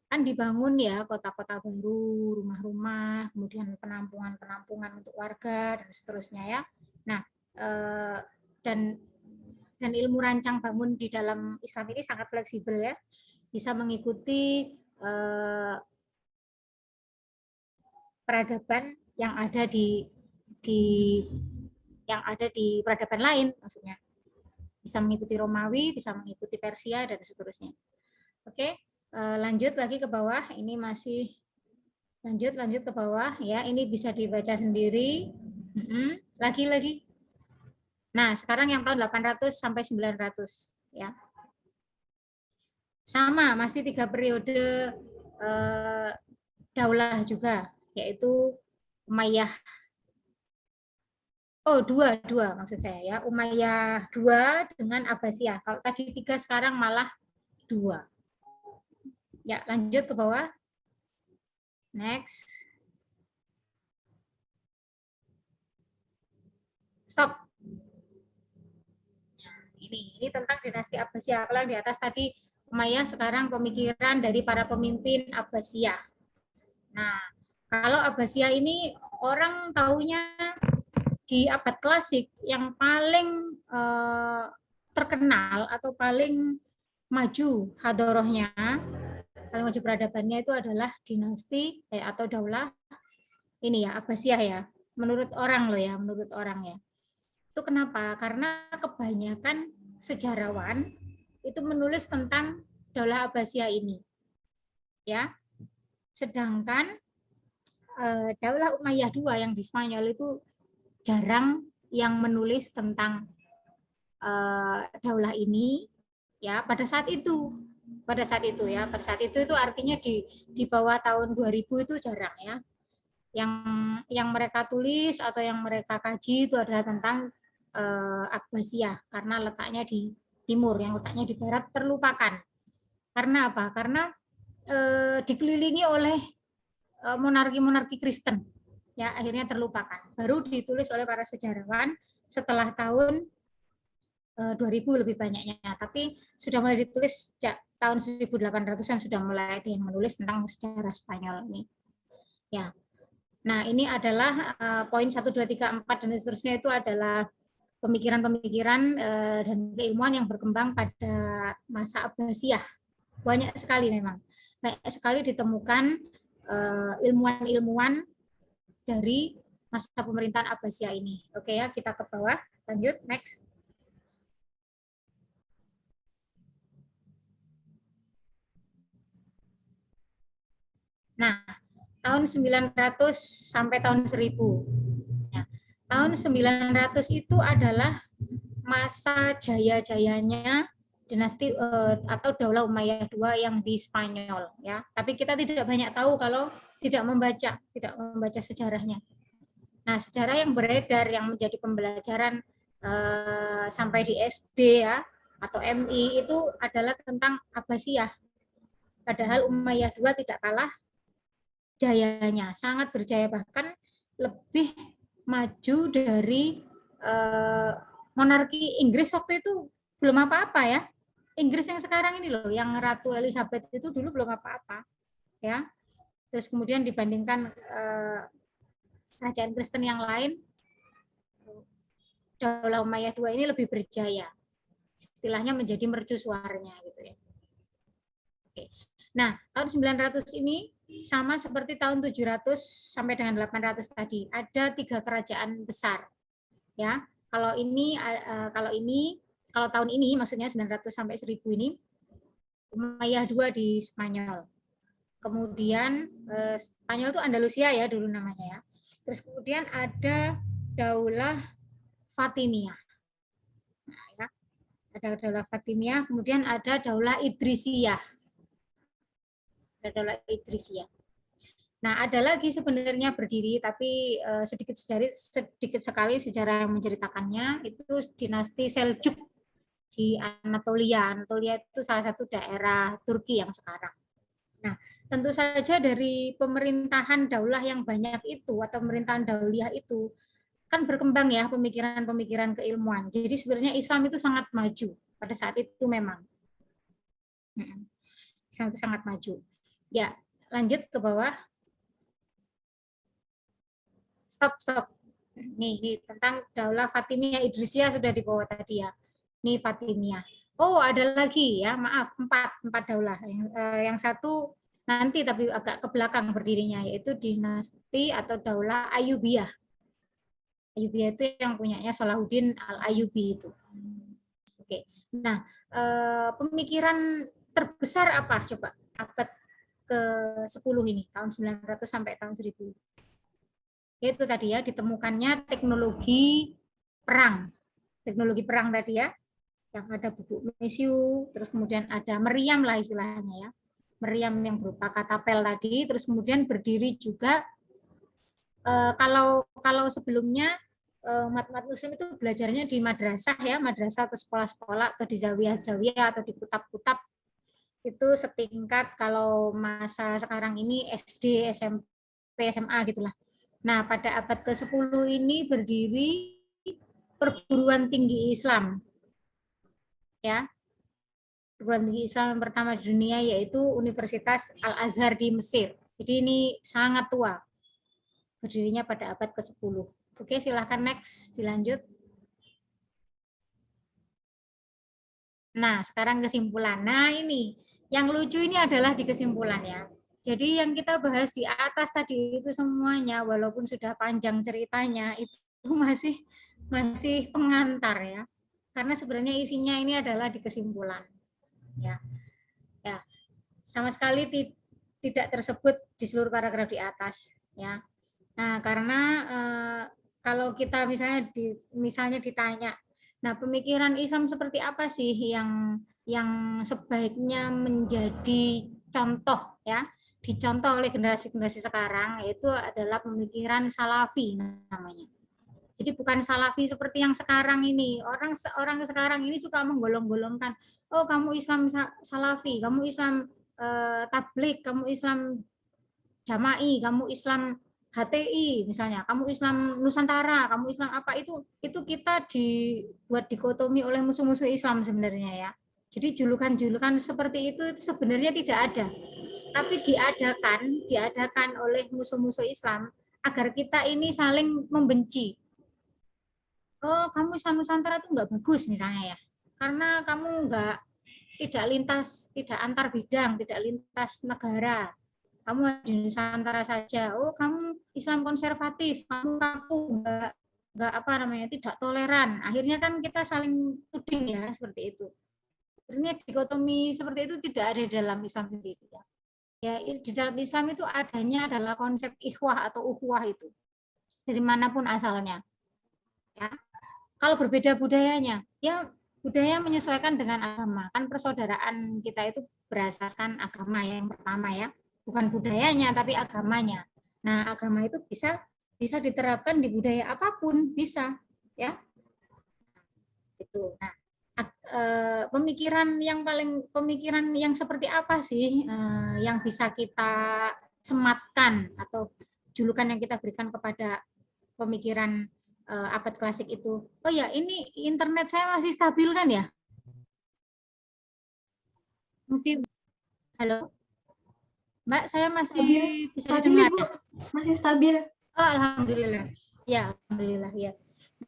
Kan dibangun ya kota-kota baru, rumah-rumah, kemudian penampungan-penampungan untuk warga dan seterusnya ya. Nah, dan ilmu rancang bangun di dalam Islam ini sangat fleksibel ya, bisa mengikuti peradaban yang ada di peradaban lain, maksudnya bisa mengikuti Romawi, bisa mengikuti Persia dan seterusnya. Oke, lanjut lagi ke bawah. Ini masih lanjut ke bawah ya. Ini bisa dibaca sendiri. Lagi. Nah, sekarang yang tahun 800 sampai 900 ya. Sama, masih 3 periode daulah juga, yaitu Umayyah. Oh, dua maksud saya ya. Umayyah 2 dengan Abbasiyah. Kalau tadi 3, sekarang malah 2. Ya, lanjut ke bawah. Next. Stop. Ini tentang dinasti Abbasiyah. Kalau di atas tadi Umayyah, sekarang pemikiran dari para pemimpin Abbasiyah. Nah, kalau Abbasiyah ini orang taunya di abad klasik yang paling terkenal atau paling maju hadorohnya, paling maju peradabannya itu adalah dinasti atau daulah ini ya, Abbasiyah ya. Menurut orang ya. Itu kenapa? Karena kebanyakan sejarawan itu menulis tentang daulah Abbasiyah ini. Ya. Sedangkan daulah Umayyah II yang di Spanyol itu jarang yang menulis tentang daulah ini ya pada saat itu itu artinya di bawah tahun 2000 itu jarang ya. Yang mereka tulis atau yang mereka kaji itu adalah tentang Abbasiyah, karena letaknya di timur, yang letaknya di barat terlupakan. Karena apa? Karena dikelilingi oleh monarki-monarki Kristen, ya akhirnya terlupakan. Baru ditulis oleh para sejarawan setelah tahun 2000 lebih banyaknya, tapi sudah mulai ditulis sejak tahun 1800-an, sudah mulai ada yang menulis tentang sejarah Spanyol ini. Ya. Nah, ini adalah poin 1, 2, 3, 4 dan seterusnya, itu adalah pemikiran-pemikiran dan keilmuan yang berkembang pada masa Abbasiyah. Banyak sekali memang. Banyak sekali ditemukan ilmuwan-ilmuwan dari masa pemerintahan Abbasiyah ini. Oke ya, kita ke bawah. Lanjut, next. Nah, tahun 900 sampai tahun 1000. Ya, tahun 900 itu adalah masa jaya-jayanya dinasti atau Daulah Umayyah II yang di Spanyol ya. Tapi kita tidak banyak tahu kalau tidak membaca sejarahnya. Nah, sejarah yang beredar yang menjadi pembelajaran sampai di SD ya atau MI itu adalah tentang Abbasiyah. Padahal Umayyah II tidak kalah jayanya, sangat berjaya, bahkan lebih maju dari monarki Inggris waktu itu. Belum apa-apa ya. Inggris yang sekarang ini loh, yang Ratu Elizabeth itu dulu belum apa-apa ya. Terus kemudian dibandingkan kerajaan Kristen yang lain, Daulah Umayyah II ini lebih berjaya. Istilahnya menjadi mercusuarnya gitu ya. Oke. Nah, tahun 900 ini sama seperti tahun 700 sampai dengan 800 tadi. Ada 3 kerajaan besar. Ya. Kalau tahun ini maksudnya 900 sampai 1000 ini Umayyah II di Spanyol. kemudian Spanyol itu Andalusia ya dulu namanya ya. Terus kemudian ada Daulah Fatimiyah. Nah, ya. Ada Daulah Fatimiyah, kemudian ada Daulah Idrisiyah. Ada Daulah Idrisiyah. Nah, ada lagi sebenarnya berdiri, tapi sedikit sekali sejarah yang menceritakannya, itu dinasti Seljuk di Anatolia. Anatolia itu salah satu daerah Turki yang sekarang. Nah, tentu saja dari pemerintahan daulah yang banyak itu, atau pemerintahan dauliyah itu, kan berkembang ya pemikiran-pemikiran keilmuan. Jadi sebenarnya Islam itu sangat maju pada saat itu memang. Islam itu sangat maju. Ya, lanjut ke bawah. Stop. Nih, tentang Daulah Fatimiyah Idrisiyah sudah dibawa tadi ya. Nih Fatimiyah. Oh, ada lagi ya, maaf, empat daulah. Yang satu nanti tapi agak ke belakang berdirinya, yaitu dinasti atau Daulah Ayyubiyah. Ayyubiyah itu yang punyanya Salahuddin Al-Ayyubi itu. Oke. Nah, pemikiran terbesar apa coba abad ke-10 ini, tahun 900 sampai tahun 1000. Yaitu tadi ya, ditemukannya teknologi perang. Teknologi perang tadi ya, yang ada bubuk mesiu, terus kemudian ada meriam lah istilahnya ya. Meriam yang berupa katapel tadi, terus kemudian berdiri juga kalau sebelumnya umat muslim itu belajarnya di madrasah ya, madrasah atau sekolah-sekolah atau di zawiyah-zawiyah atau di kutab-kutab itu setingkat, kalau masa sekarang ini SD, SMP, SMA gitulah. Nah, pada abad ke-10 ini berdiri perguruan tinggi Islam. Ya. Perguruan tinggi Islam yang pertama di dunia yaitu Universitas Al-Azhar di Mesir. Jadi ini sangat tua. Berdirinya pada abad ke-10. Oke, silahkan next, dilanjut. Nah, sekarang kesimpulan. Nah, ini yang lucu ini adalah di kesimpulan ya. Jadi yang kita bahas di atas tadi itu semuanya, walaupun sudah panjang ceritanya, itu masih pengantar ya. Karena sebenarnya isinya ini adalah di kesimpulan. Ya, sama sekali tidak tersebut di seluruh paragraf di atas. Ya, nah karena kalau kita misalnya ditanya, nah pemikiran Islam seperti apa sih yang sebaiknya menjadi contoh ya, dicontoh oleh generasi-generasi sekarang, yaitu adalah pemikiran salafi namanya. Jadi bukan salafi seperti yang sekarang ini. Orang sekarang ini suka menggolong-golongkan, oh kamu Islam salafi, kamu Islam tabligh, kamu Islam jama'i, kamu Islam HTI misalnya, kamu Islam Nusantara, kamu Islam apa, itu kita dibuat dikotomi oleh musuh-musuh Islam sebenarnya ya. Jadi julukan-julukan seperti itu sebenarnya tidak ada, tapi diadakan oleh musuh-musuh Islam agar kita ini saling membenci. Oh, kamu Islam Nusantara itu nggak bagus misalnya ya, karena kamu tidak antar bidang, tidak lintas negara. Kamu di Nusantara saja. Oh, kamu Islam konservatif, kamu tidak toleran. Akhirnya kan kita saling tuding ya seperti itu. Sebenarnya dikotomi seperti itu tidak ada di dalam Islam sendiri ya. Ya, di dalam Islam itu adanya adalah konsep ikhwah atau ukhuwah itu. Dari manapun asalnya. Ya. Kalau berbeda budayanya, ya budaya menyesuaikan dengan agama. Kan persaudaraan kita itu berasaskan agama yang pertama ya. Bukan budayanya tapi agamanya. Nah, agama itu bisa diterapkan di budaya apapun, bisa ya. Itu. Nah, pemikiran yang seperti apa sih yang bisa kita sematkan atau julukan yang kita berikan kepada pemikiran abad klasik itu? Oh ya, ini internet saya masih stabil kan ya? Masih. Halo, Mbak, saya masih bisa stabil, dengar. Ibu. Masih stabil. Oh, alhamdulillah. Ya, alhamdulillah ya.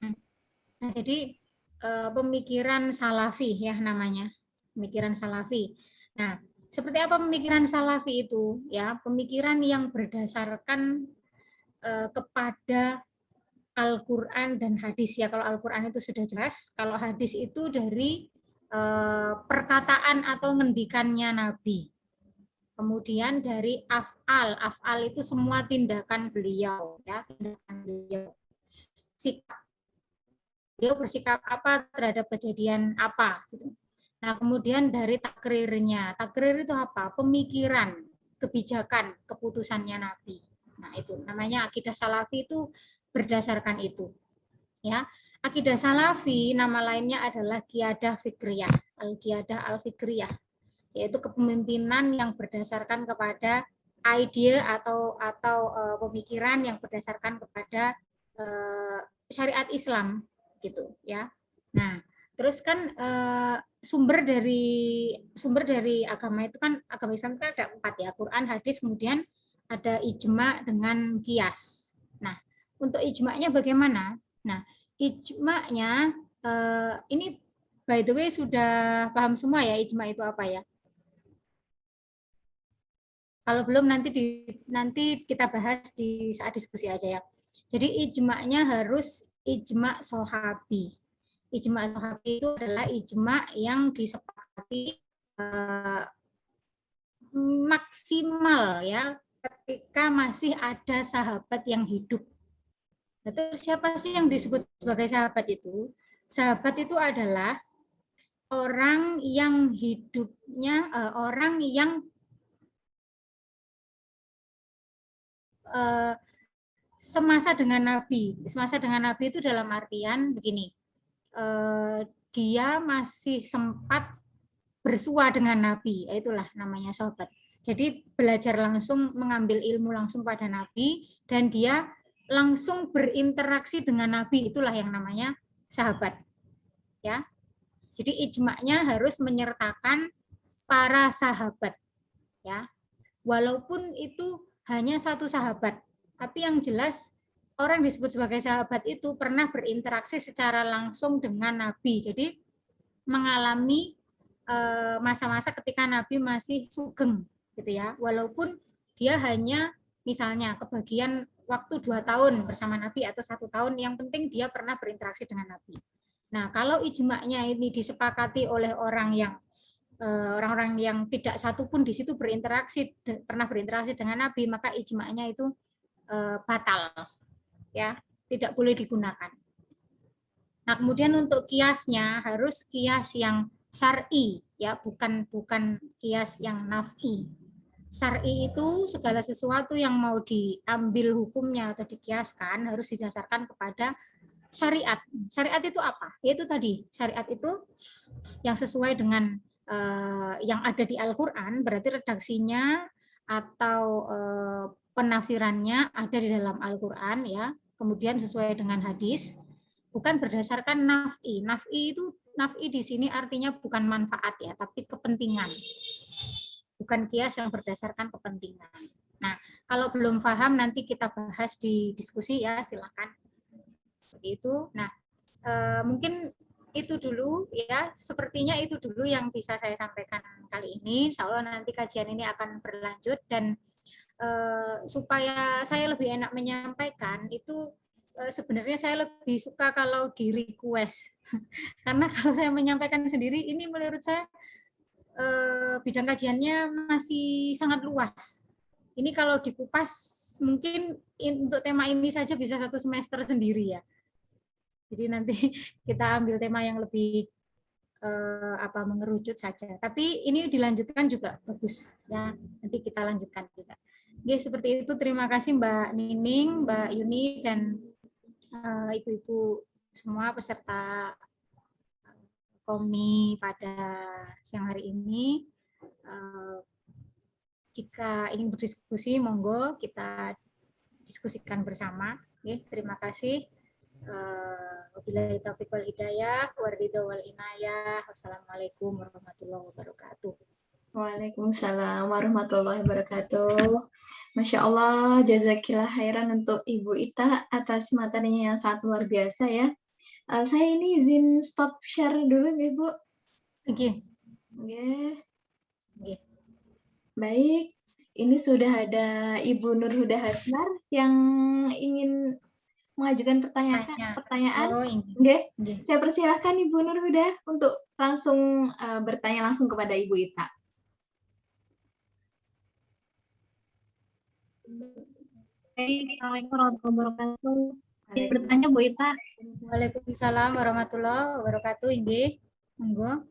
Nah, jadi pemikiran salafi ya namanya. Pemikiran salafi. Nah, seperti apa pemikiran salafi itu? Ya, pemikiran yang berdasarkan kepada Al-Quran dan hadis ya. Kalau Al-Quran itu sudah jelas, kalau hadis itu dari perkataan atau ngendikannya Nabi. Kemudian dari af'al. Af'al itu semua tindakan beliau, ya, tindakan beliau. Sikap. Beliau bersikap apa terhadap kejadian apa gitu. Nah, kemudian dari takrirnya. Takrir itu apa? Pemikiran, kebijakan, keputusannya Nabi. Nah, itu namanya akidah salafi, itu berdasarkan itu. Ya, akidah salafi nama lainnya adalah qiyadah fikriyah, al-qiyadah al-fikriyah, yaitu kepemimpinan yang berdasarkan kepada ide atau pemikiran yang berdasarkan kepada syariat Islam gitu ya. Nah, terus kan sumber dari agama itu kan, agama Islam kan ada 4 ya, Quran, hadis, kemudian ada ijma dengan qiyas. Nah, untuk ijma'nya bagaimana? Nah, ijma'nya ini by the way sudah paham semua ya ijma itu apa ya? Kalau belum nanti kita bahas di saat diskusi aja ya. Jadi ijma'nya harus ijma' sahabi. Ijma' sahabi itu adalah ijma' yang disepakati maksimal ya ketika masih ada sahabat yang hidup. Terus siapa sih yang disebut sebagai sahabat itu? Sahabat itu adalah orang yang hidupnya, orang yang semasa dengan Nabi. Semasa dengan Nabi itu dalam artian begini, dia masih sempat bersua dengan Nabi, itulah namanya sahabat. Jadi belajar langsung, mengambil ilmu langsung pada Nabi, dan dia langsung berinteraksi dengan Nabi, itulah yang namanya sahabat. Ya, jadi ijma'nya harus menyertakan para sahabat. Ya, walaupun itu hanya satu sahabat, tapi yang jelas orang disebut sebagai sahabat itu pernah berinteraksi secara langsung dengan Nabi. Jadi mengalami masa-masa ketika Nabi masih sugeng gitu ya, walaupun dia hanya misalnya kebagian waktu 2 tahun bersama Nabi atau 1 tahun, yang penting dia pernah berinteraksi dengan Nabi. Nah, kalau ijma'nya ini disepakati oleh orang-orang yang tidak satu pun di situ pernah berinteraksi dengan Nabi, maka ijma'nya itu batal, ya, tidak boleh digunakan. Nah, kemudian untuk kiasnya harus kias yang syar'i, ya, bukan kias yang naf'i. Syar'i itu segala sesuatu yang mau diambil hukumnya atau dikiaskan harus didasarkan kepada syariat. Syariat itu apa? Yaitu tadi, syariat itu yang sesuai dengan yang ada di Al-Quran, berarti redaksinya atau penafsirannya ada di dalam Al-Quran, ya. Kemudian sesuai dengan hadis, bukan berdasarkan naf'i. Naf'i di sini artinya bukan manfaat ya, tapi kepentingan. Bukan kias yang berdasarkan kepentingan. Nah, kalau belum paham nanti kita bahas di diskusi ya, silakan. Seperti itu. Nah, mungkin itu dulu ya, sepertinya itu dulu yang bisa saya sampaikan kali ini. Insya Allah nanti kajian ini akan berlanjut, dan supaya saya lebih enak menyampaikan itu sebenarnya saya lebih suka kalau di request karena kalau saya menyampaikan sendiri ini menurut saya bidang kajiannya masih sangat luas. Ini kalau dikupas mungkin untuk tema ini saja bisa 1 semester sendiri ya. Jadi nanti kita ambil tema yang lebih mengerucut saja. Tapi ini dilanjutkan juga bagus ya. Nanti kita lanjutkan juga. Oke, seperti itu. Terima kasih Mbak Nining, Mbak Yuni, dan ibu-ibu semua peserta KOMI pada siang hari ini. Jika ingin berdiskusi, monggo kita diskusikan bersama. Oke, terima kasih. Wabillahi taufiq wal hidayah, waridho wal inayah. Wassalamualaikum warahmatullahi wabarakatuh. Waalaikumsalam warahmatullahi wabarakatuh. Masya Allah, jazakillah khairan untuk Ibu Ita atas materinya yang sangat luar biasa ya. Saya ini izin stop share dulu ya Bu. Oke. Oke. Baik, ini sudah ada Ibu Nurhuda Hasnar yang ingin mengajukan pertanyaan. Oke. Saya persilahkan Ibu Nurhuda untuk langsung bertanya langsung kepada Ibu Ita. Assalamualaikum warahmatullahi wabarakatuh. Yang bertanya Bu Ita. Waalaikumsalam warahmatullahi wabarakatuh. Inggih, monggo.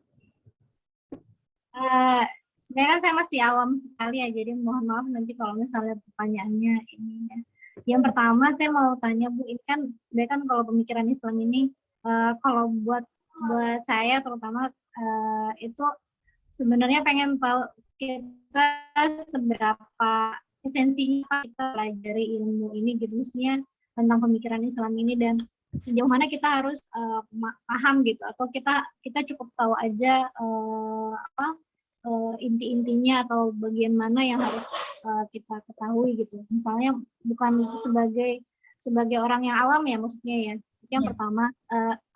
Sebenarnya kan saya masih awam sekali ya, jadi mohon maaf nanti kalau misalnya pertanyaannya ini ya. Yang pertama saya mau tanya Bu, ini kan sebenarnya kan kalau pemikiran Islam ini kalau buat saya terutama itu sebenarnya pengen tahu kita seberapa esensinya kita pelajari ilmu ini gitu, maksudnya tentang pemikiran Islam ini, dan sejauh mana kita harus paham gitu, atau kita cukup tahu aja inti-intinya atau bagian mana yang harus kita ketahui gitu. Misalnya bukan sebagai orang yang awam ya, maksudnya ya. Yang pertama,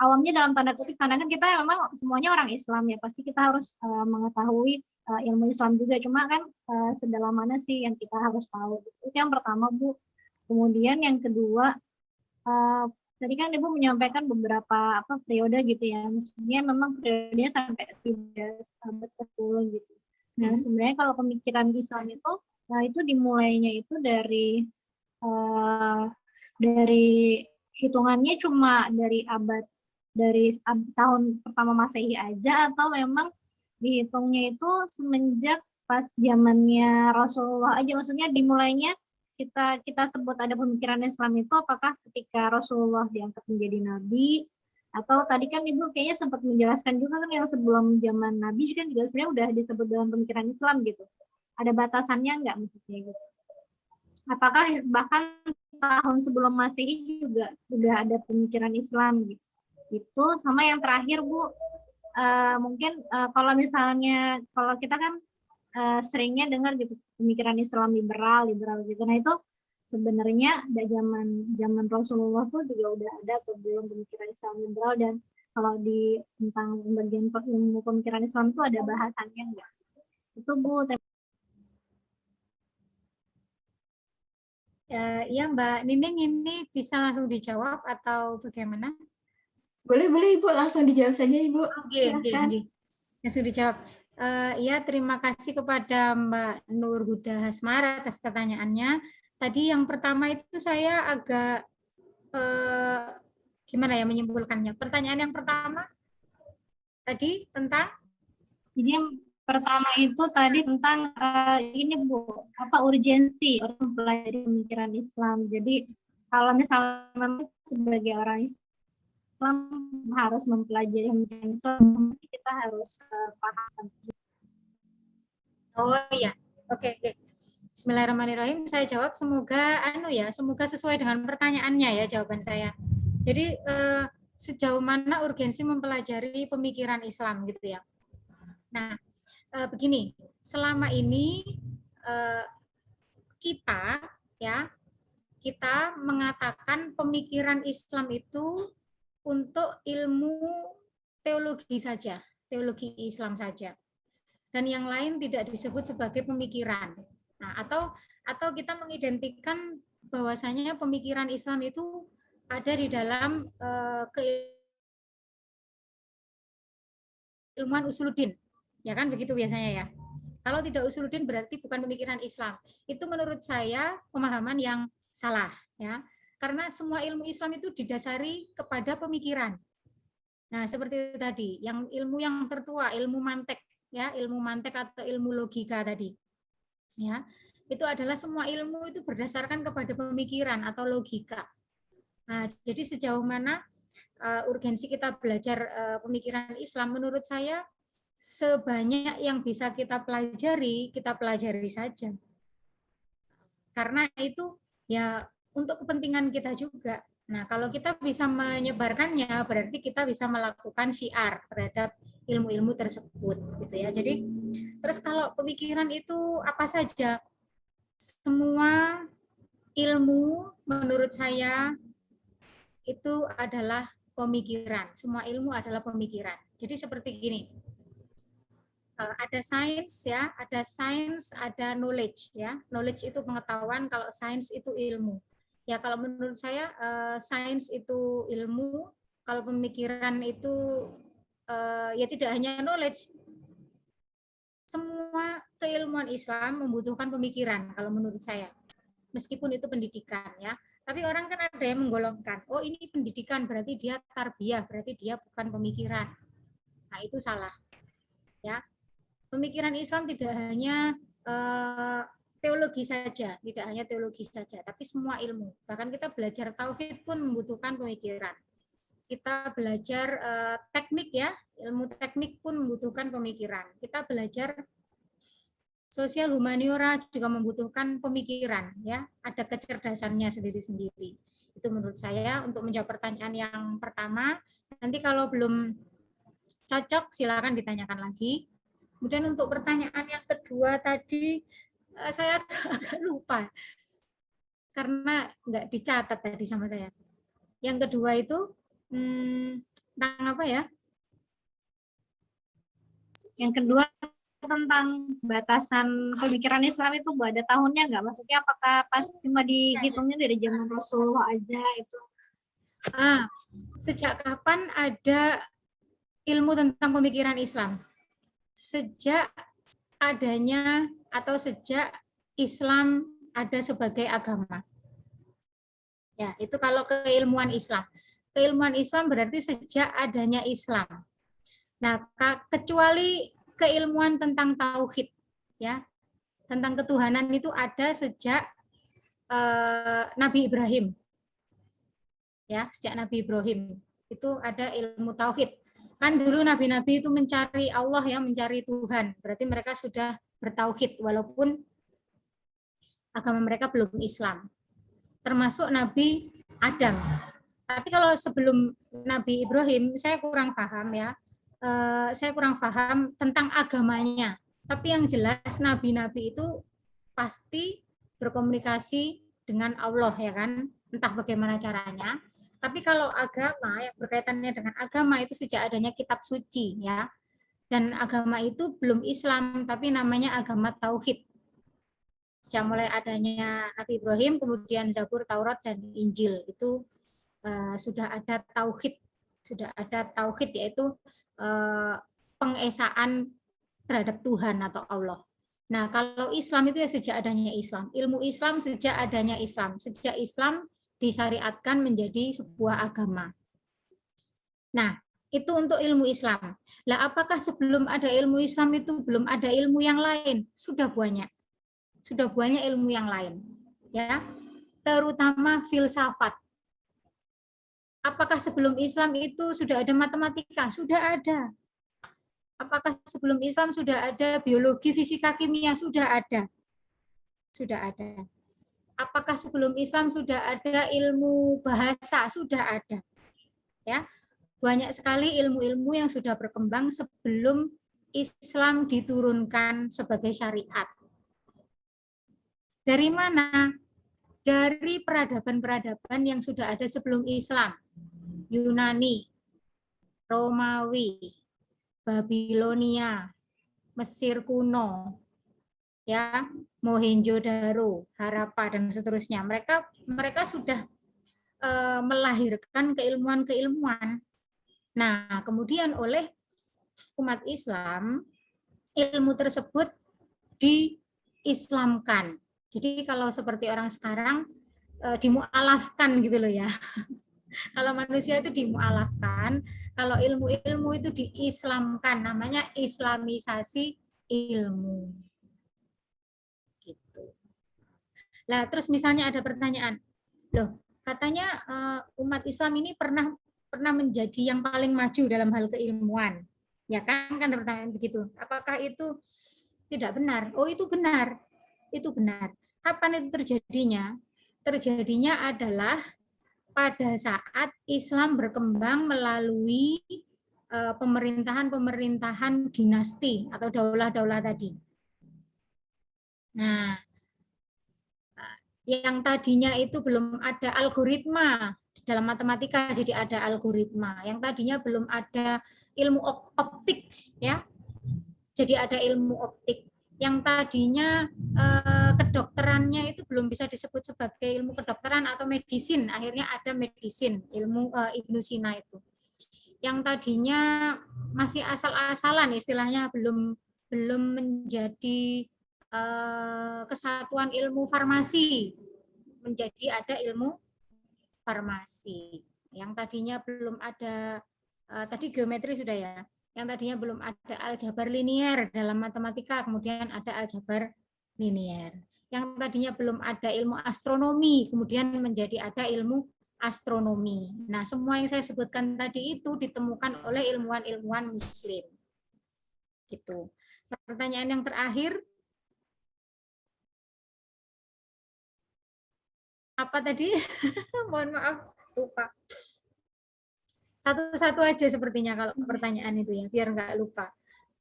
awamnya dalam tanda kutip, karena kan kita memang semuanya orang Islam ya, pasti kita harus mengetahui ilmu Islam juga. Cuma kan sedalam mana sih yang kita harus tahu. Itu yang pertama Bu. Kemudian yang kedua, tadi kan Ibu menyampaikan beberapa periode gitu ya, maksudnya memang periodenya sampai 13 abad ke-10 gitu. Nah sebenarnya kalau pemikiran Islam itu dimulainya itu dari hitungannya cuma dari tahun pertama Masehi aja, atau memang dihitungnya itu semenjak pas zamannya Rasulullah aja, maksudnya dimulainya kita sebut ada pemikiran Islam itu apakah ketika Rasulullah diangkat menjadi nabi, atau tadi kan Ibu kayaknya sempat menjelaskan juga kan yang sebelum zaman Nabi kan juga sebenarnya udah disebut dalam pemikiran Islam gitu. Ada batasannya nggak maksudnya gitu? Apakah bahkan tahun sebelum Masehi juga udah ada pemikiran Islam gitu? Itu sama yang terakhir Bu, mungkin kalau misalnya kalau kita kan seringnya dengar gitu pemikiran Islam liberal gitu. Nah itu sebenarnya dari zaman Rasulullah tuh juga udah ada atau belum pemikiran Islam liberal, dan kalau di tentang bagian ilmu pemikiran Islam itu ada bahasannya enggak? Itu Bu. Ya Mbak Nining, ini bisa langsung dijawab atau bagaimana? Boleh Ibu, langsung dijawab saja Ibu. Silakan. Langsung dijawab. Ya, terima kasih kepada Mbak Nur Huda Hasmara atas pertanyaannya. Tadi yang pertama itu saya agak gimana ya menyimpulkannya. Pertanyaan yang pertama tadi tentang? Jadi yang pertama itu tadi tentang ini Bu, apa urgensi orang mempelajari pemikiran Islam. Jadi kalau misalnya sebagai orang Islam harus mempelajari pemikiran Islam, kita harus paham. Oh iya, oke. Bismillahirrahmanirrahim. Saya jawab, semoga semoga sesuai dengan pertanyaannya ya jawaban saya. Jadi sejauh mana urgensi mempelajari pemikiran Islam gitu ya. Nah, begini, selama ini kita mengatakan pemikiran Islam itu untuk ilmu teologi saja, teologi Islam saja. Dan yang lain tidak disebut sebagai pemikiran. Nah, atau kita mengidentikan bahwasanya pemikiran Islam itu ada di dalam keilmuan usuluddin. Ya kan begitu biasanya ya. Kalau tidak usuluddin berarti bukan pemikiran Islam. Itu menurut saya pemahaman yang salah ya. Karena semua ilmu Islam itu didasari kepada pemikiran. Nah, seperti itu tadi, yang ilmu yang tertua, ilmu mantek ya, ilmu mantek atau ilmu logika tadi. Ya. Itu adalah semua ilmu itu berdasarkan kepada pemikiran atau logika. Nah, jadi sejauh mana urgensi kita belajar pemikiran Islam, menurut saya sebanyak yang bisa kita pelajari saja. Karena itu ya untuk kepentingan kita juga. Nah, kalau kita bisa menyebarkannya, berarti kita bisa melakukan syiar terhadap ilmu-ilmu tersebut, gitu ya. Jadi, terus kalau pemikiran itu apa saja? Semua ilmu menurut saya itu adalah pemikiran. Semua ilmu adalah pemikiran. Jadi seperti gini. Ada sains ya, ada knowledge ya. Knowledge itu pengetahuan, kalau sains itu ilmu. Ya kalau menurut saya sains itu ilmu, kalau pemikiran itu ya tidak hanya knowledge. Semua keilmuan Islam membutuhkan pemikiran kalau menurut saya. meskipun itu pendidikan ya. Tapi orang kan ada yang menggolongkan, oh ini pendidikan berarti dia tarbiyah, berarti dia bukan pemikiran. Nah itu salah ya. Pemikiran Islam tidak hanya teologi saja, tidak hanya teologi saja, tapi semua ilmu. Bahkan kita belajar tauhid pun membutuhkan pemikiran. Kita belajar teknik ya, ilmu teknik pun membutuhkan pemikiran. Kita belajar sosial humaniora juga membutuhkan pemikiran ya, ada kecerdasannya sendiri-sendiri. Itu menurut saya untuk menjawab pertanyaan yang pertama. Nanti kalau belum cocok silakan ditanyakan lagi. Kemudian untuk pertanyaan yang kedua tadi saya agak lupa karena nggak dicatat tadi sama saya. Yang kedua itu tentang apa ya? Yang kedua tentang batasan pemikiran Islam itu ada tahunnya nggak? Maksudnya apakah pas cuma dihitungnya dari zaman Rasulullah aja itu? Sejak kapan ada ilmu tentang pemikiran Islam? Sejak adanya atau sejak Islam ada sebagai agama. Ya, itu kalau keilmuan Islam. Keilmuan Islam berarti sejak adanya Islam. Nah, kecuali keilmuan tentang tauhid, ya, tentang ketuhanan itu ada sejak Nabi Ibrahim. Ya, sejak Nabi Ibrahim itu ada ilmu tauhid. Kan dulu nabi-nabi itu mencari Allah ya, mencari Tuhan. Berarti mereka sudah bertauhid walaupun agama mereka belum Islam. Termasuk Nabi Adam. Tapi kalau sebelum Nabi Ibrahim saya kurang paham ya. Saya kurang paham tentang agamanya. Tapi yang jelas nabi-nabi itu pasti berkomunikasi dengan Allah ya kan. Entah bagaimana caranya. Tapi kalau agama yang berkaitannya dengan agama itu sejak adanya kitab suci ya. Dan agama itu belum Islam tapi namanya agama tauhid. Sejak mulai adanya Nabi Ibrahim, kemudian Zabur, Taurat dan Injil itu sudah ada tauhid yaitu pengesaan terhadap Tuhan atau Allah. Nah, kalau Islam itu ya sejak adanya Islam. Ilmu Islam sejak adanya Islam. Sejak Islam disyariatkan menjadi sebuah agama. Nah, itu untuk ilmu Islam. Lah, apakah sebelum ada ilmu Islam itu belum ada ilmu yang lain? Sudah banyak. Sudah banyak ilmu yang lain. Ya, terutama filsafat. Apakah sebelum Islam itu sudah ada matematika? Sudah ada. Apakah sebelum Islam sudah ada biologi, fisika, kimia? Sudah ada. Sudah ada. Apakah sebelum Islam sudah ada ilmu bahasa? Sudah ada. Ya, banyak sekali ilmu-ilmu yang sudah berkembang sebelum Islam diturunkan sebagai syariat. Dari mana? Dari peradaban-peradaban yang sudah ada sebelum Islam. Yunani, Romawi, Babilonia, Mesir kuno, ya, Mohenjo-daro, Harappa dan seterusnya. Mereka sudah melahirkan keilmuan-keilmuan. Nah, kemudian oleh umat Islam ilmu tersebut diislamkan. Jadi kalau seperti orang sekarang dimualafkan gitu loh ya. Kalau manusia itu dimualafkan, kalau ilmu-ilmu itu diislamkan, namanya islamisasi ilmu. Gitu. Nah, terus misalnya ada pertanyaan, loh, katanya umat Islam ini pernah menjadi yang paling maju dalam hal keilmuan. Ya kan ada pertanyaan begitu. Apakah itu tidak benar? Oh, itu benar. Itu benar. Kapan itu terjadinya? Terjadinya adalah pada saat Islam berkembang melalui pemerintahan-pemerintahan dinasti atau daulah-daulah tadi. Nah, yang tadinya itu belum ada algoritma di dalam matematika, jadi ada algoritma. Yang tadinya belum ada ilmu optik, ya, jadi ada ilmu optik. Yang tadinya kedokterannya itu belum bisa disebut sebagai ilmu kedokteran atau medisin, akhirnya ada medisin, ilmu Ibnu Sina itu. Yang tadinya masih asal-asalan, istilahnya belum menjadi kesatuan ilmu farmasi, menjadi ada ilmu farmasi. Yang tadinya belum ada, tadi geometri sudah ya, yang tadinya belum ada aljabar linier dalam matematika, kemudian ada aljabar linier. Yang tadinya belum ada ilmu astronomi, kemudian menjadi ada ilmu astronomi. Nah, semua yang saya sebutkan tadi itu ditemukan oleh ilmuwan-ilmuwan Muslim. Gitu. Pertanyaan yang terakhir, apa tadi? Mohon maaf, lupa. Satu-satu aja sepertinya kalau pertanyaan itu ya, biar nggak lupa,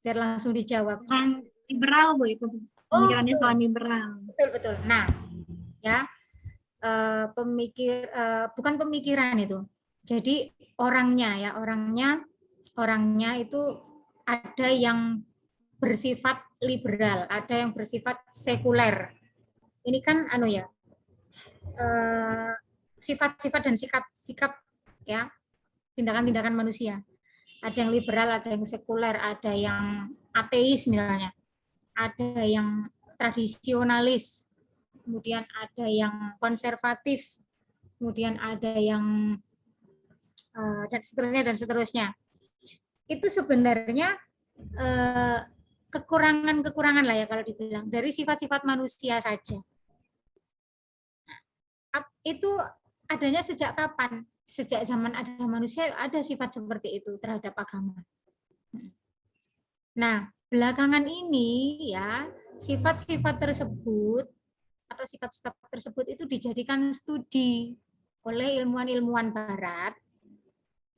biar langsung dijawab. Liberal Bu itu, pemikirannya Islam liberal. Betul. Nah, ya. Bukan pemikiran itu. Jadi orangnya itu ada yang bersifat liberal, ada yang bersifat sekuler. Ini kan sifat-sifat dan sikap ya, tindakan-tindakan manusia. Ada yang liberal, ada yang sekuler, ada yang ateis misalnya, ada yang tradisionalis, kemudian ada yang konservatif, kemudian ada yang dan seterusnya. Itu sebenarnya kekurangan-kekurangan lah ya kalau dibilang dari sifat-sifat manusia saja. Itu adanya sejak kapan? Sejak zaman ada manusia ada sifat seperti itu terhadap agama. Nah, belakangan ini ya sifat-sifat tersebut atau sikap-sikap tersebut itu dijadikan studi oleh ilmuwan-ilmuwan barat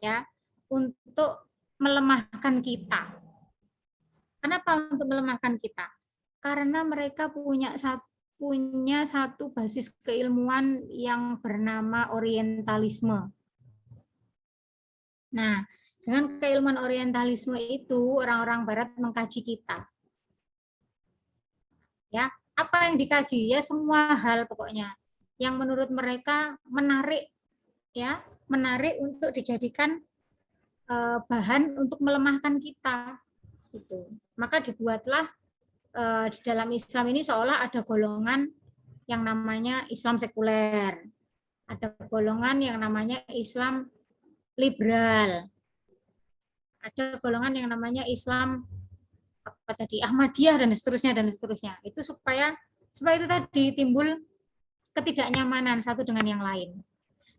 ya untuk melemahkan kita. Kenapa untuk melemahkan kita? Karena mereka punya satu basis keilmuan yang bernama orientalisme. Nah, dengan keilmuan orientalisme itu orang-orang barat mengkaji kita. Ya, apa yang dikaji? Ya semua hal pokoknya yang menurut mereka menarik ya, menarik untuk dijadikan bahan untuk melemahkan kita gitu. Maka dibuatlah di dalam Islam ini seolah ada golongan yang namanya Islam sekuler. Ada golongan yang namanya Islam liberal. Ada golongan yang namanya Islam Ahmadiyah dan seterusnya. Itu supaya itu tadi timbul ketidaknyamanan satu dengan yang lain.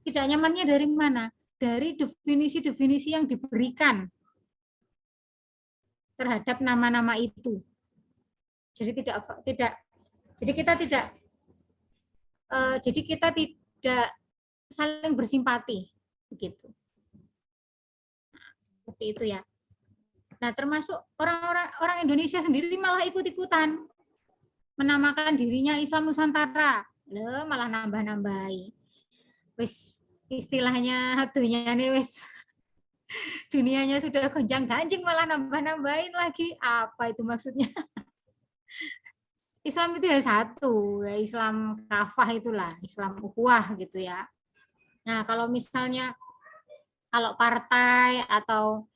Tidak nyamannya dari mana? Dari definisi-definisi yang diberikan terhadap nama-nama itu. Jadi kita tidak saling bersimpati begitu. Seperti itu ya. Nah, termasuk orang Indonesia sendiri malah ikut-ikutan menamakan dirinya Islam Nusantara. Loh, malah nambah-nambahi. Wis istilahnya dunia nih wis dunianya sudah gonjang-ganjing malah nambah-nambahin lagi. Apa itu maksudnya? Islam itu ya satu, ya Islam kafah itulah, Islam ukhuwah gitu ya. Nah, kalau misalnya kalau partai atau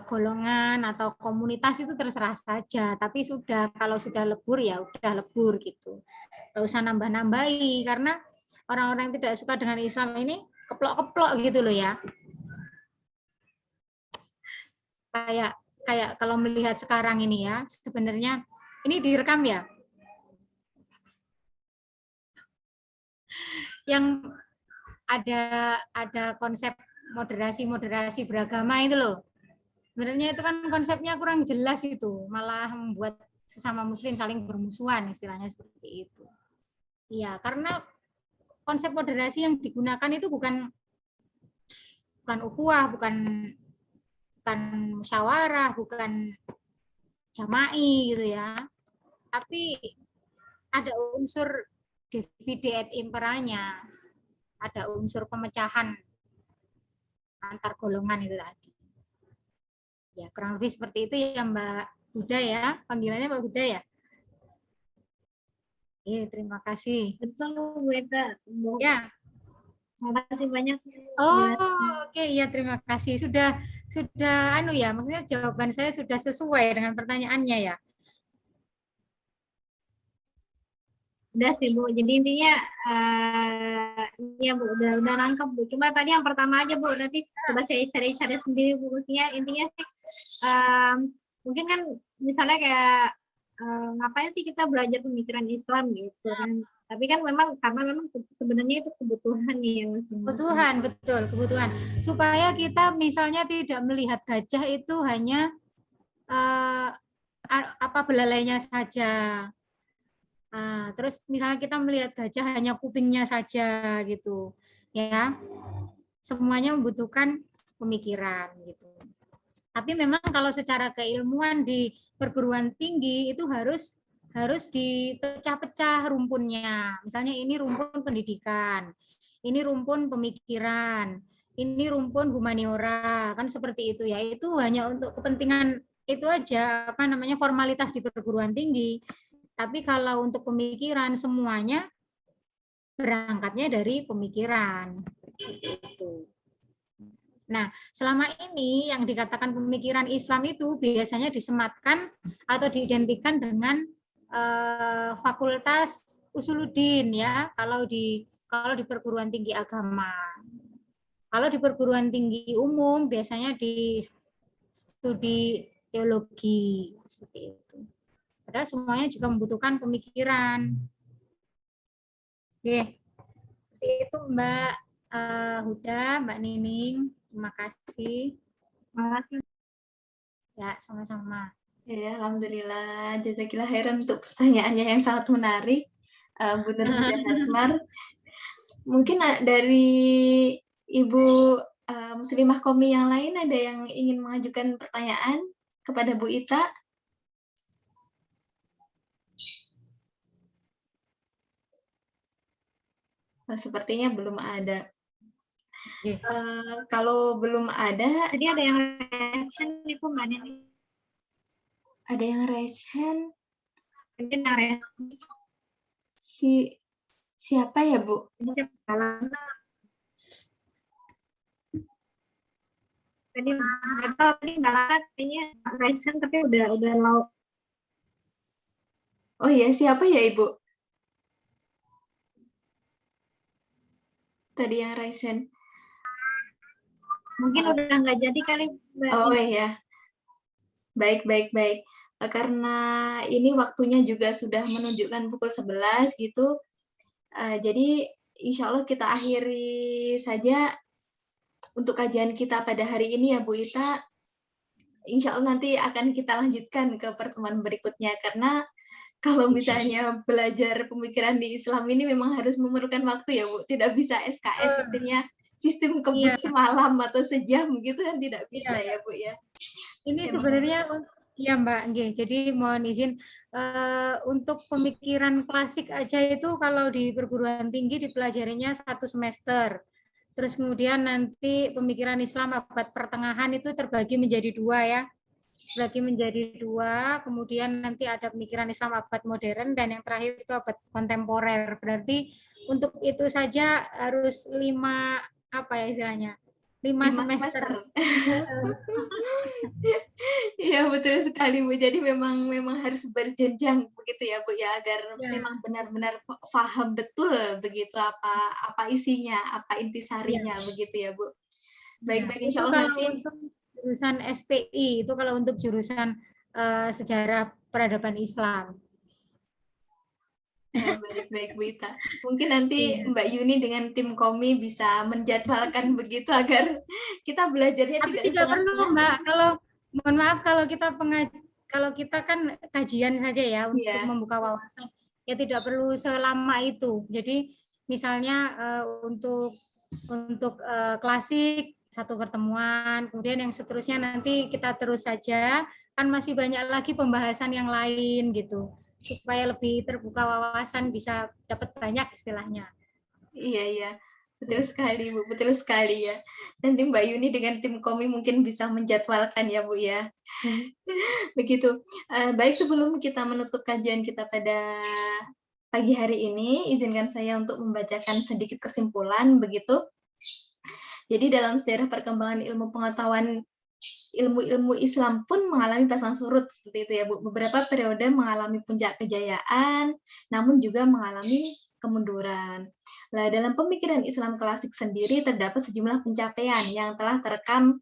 golongan atau komunitas itu terserah saja, tapi kalau sudah lebur ya udah lebur gitu. Nggak usah nambah-nambahi karena orang-orang yang tidak suka dengan Islam ini keplok-keplok gitu loh ya. Kayak kalau melihat sekarang ini ya, sebenarnya ini direkam ya. Yang ada konsep moderasi beragama itu loh. Sebenarnya itu kan konsepnya kurang jelas itu, malah membuat sesama muslim saling bermusuhan istilahnya seperti itu. Iya, karena konsep moderasi yang digunakan itu bukan ukhuwah, bukan musyawarah, bukan jama'i gitu ya. Tapi ada unsur divide et imperanya, ada unsur pemecahan antar golongan itu tadi. Ya, kurang lebih seperti itu ya Mbak Huda ya, panggilannya Mbak Huda ya. Terima kasih. Betul Bu Eka. Ya. Terima kasih banyak. Oke, ya terima kasih. Sudah maksudnya jawaban saya sudah sesuai dengan pertanyaannya ya. Udah sih Bu. Jadi intinya ya Bu udah nangkep Bu. Cuma tadi yang pertama aja Bu. Nanti coba saya cari-cari sendiri bukunya. Intinya sih mungkin kan misalnya kayak ngapain sih kita belajar pemikiran Islam gitu kan. Tapi kan memang karena memang sebenarnya itu kebutuhan nih ya Mas. Kebutuhan, betul, kebutuhan. Supaya kita misalnya tidak melihat gajah itu hanya apa belalainya saja. Nah, terus misalnya kita melihat gajah hanya kupingnya saja gitu, ya. Semuanya membutuhkan pemikiran gitu. Tapi memang kalau secara keilmuan di perguruan tinggi itu harus dipecah-pecah rumpunnya. Misalnya ini rumpun pendidikan, ini rumpun pemikiran, ini rumpun humaniora, kan seperti itu ya. Itu hanya untuk kepentingan itu aja, apa namanya, formalitas di perguruan tinggi. Tapi kalau untuk pemikiran semuanya berangkatnya dari pemikiran. Itu. Nah, selama ini yang dikatakan pemikiran Islam itu biasanya disematkan atau diidentikan dengan fakultas Usuluddin ya, kalau di perguruan tinggi agama. Kalau di perguruan tinggi umum biasanya di studi teologi seperti itu. Padahal semuanya juga membutuhkan pemikiran. Oke, seperti itu Mbak Huda, Mbak Nining. Terima kasih. Makasih. Ya, sama-sama. Ya, alhamdulillah. Jazakillah khairan untuk pertanyaannya yang sangat menarik, Bu Nur Huda Hasmar. Mungkin dari Ibu Muslimah Komi yang lain ada yang ingin mengajukan pertanyaan kepada Bu Ita? Nah, sepertinya belum ada. Kalau belum ada, Tadi ada yang raise nih Bu Mbak Nini. ada yang raise hand. Mungkin yang raise Siapa ya Bu? Tadi nggak tahu, tadi nggak lihat kayaknya raise hand tapi udah low. Oh ya, siapa ya Ibu? Tadi yang raise hand. Mungkin udah nggak jadi kali Mbak. Oh iya. Baik. Karena ini waktunya juga sudah menunjukkan pukul 11 gitu. Jadi insya Allah kita akhiri saja untuk kajian kita pada hari ini ya Bu Ita. Insya Allah nanti akan kita lanjutkan ke pertemuan berikutnya. Karena kalau misalnya belajar pemikiran di Islam ini memang harus memerlukan waktu ya Bu. Tidak bisa SKS artinya sistem kebut semalam atau sejam gitu kan tidak bisa ya Bu ya. Ini sebenarnya ya Mbak, jadi mohon izin untuk pemikiran klasik aja itu kalau di perguruan tinggi dipelajarinya 1 semester. Terus kemudian nanti pemikiran Islam abad pertengahan itu terbagi menjadi 2 ya. Kemudian nanti ada pemikiran Islam abad modern dan yang terakhir itu abad kontemporer. Berarti untuk itu saja harus 5 istilahnya? 5 semester. Iya betul sekali Bu. Jadi memang harus berjenjang begitu ya Bu ya, agar memang benar-benar paham betul begitu apa isinya, apa intisarinya begitu ya Bu. Baik insya Allah nanti. Untuk jurusan SPI itu kalau untuk jurusan sejarah peradaban Islam. Baik Bu Ita. Mungkin nanti Mbak Yuni dengan tim Komi bisa menjadwalkan begitu agar kita belajarnya tidak perlu Mbak. Mohon maaf kalau kita kan kajian saja ya untuk membuka wawasan, ya tidak perlu selama itu. Jadi misalnya untuk klasik 1 pertemuan, kemudian yang seterusnya nanti kita terus saja, kan masih banyak lagi pembahasan yang lain gitu, supaya lebih terbuka wawasan, bisa dapat banyak istilahnya. Iya. Betul sekali Bu, betul sekali ya. Nanti Mbak Yuni dengan tim Komi mungkin bisa menjadwalkan ya Bu ya. Begitu. Baik, sebelum kita menutup kajian kita pada pagi hari ini, izinkan saya untuk membacakan sedikit kesimpulan begitu. Jadi dalam sejarah perkembangan ilmu pengetahuan ilmu-ilmu Islam pun mengalami pasang surut seperti itu ya Bu. Beberapa periode mengalami puncak kejayaan, namun juga mengalami kemunduran. Nah, dalam pemikiran Islam klasik sendiri terdapat sejumlah pencapaian yang telah terekam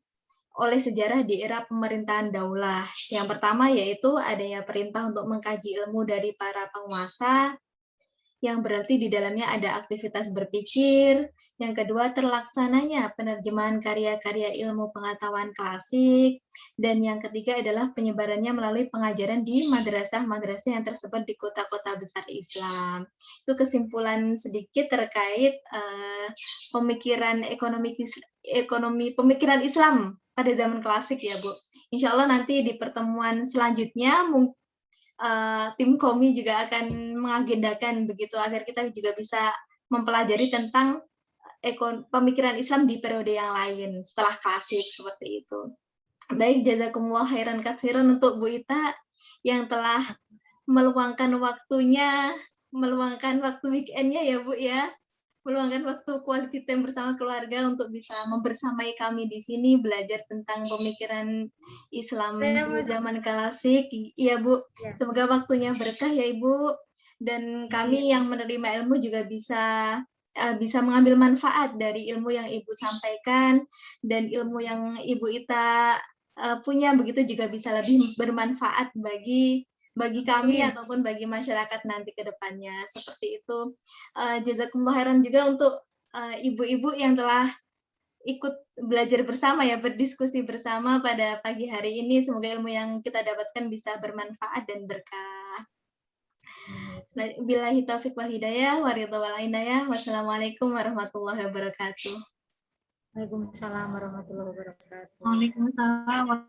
oleh sejarah di era pemerintahan daulah. Yang pertama yaitu adanya perintah untuk mengkaji ilmu dari para penguasa, yang berarti di dalamnya ada aktivitas berpikir. Yang kedua, terlaksananya penerjemahan karya-karya ilmu pengetahuan klasik. Dan yang ketiga adalah penyebarannya melalui pengajaran di madrasah-madrasah yang tersebar di kota-kota besar Islam. Itu kesimpulan sedikit terkait pemikiran pemikiran Islam pada zaman klasik ya Bu. Insya Allah nanti di pertemuan selanjutnya tim Komi juga akan mengagendakan begitu agar kita juga bisa mempelajari tentang pemikiran Islam di periode yang lain setelah klasik seperti itu. Baik, jazakumullah khairan katsiran untuk Bu Ita yang telah meluangkan waktunya, meluangkan waktu weekendnya ya Bu ya, meluangkan waktu quality time bersama keluarga untuk bisa membersamai kami di sini belajar tentang pemikiran Islam di zaman klasik. Iya Bu, semoga waktunya berkah ya Ibu, dan kami yang menerima ilmu juga bisa mengambil manfaat dari ilmu yang Ibu sampaikan, dan ilmu yang Ibu Ita punya begitu juga bisa lebih bermanfaat bagi kami ataupun bagi masyarakat nanti ke depannya. Seperti itu. Jazakumullah khairan juga untuk ibu-ibu yang telah ikut belajar bersama ya, berdiskusi bersama pada pagi hari ini. Semoga ilmu yang kita dapatkan bisa bermanfaat dan berkah. Billahi taufiq wal hidayah, waridha wal inayah. Wassalamualaikum warahmatullahi wabarakatuh. Waalaikumsalam warahmatullahi wabarakatuh. Waalaikumsalam.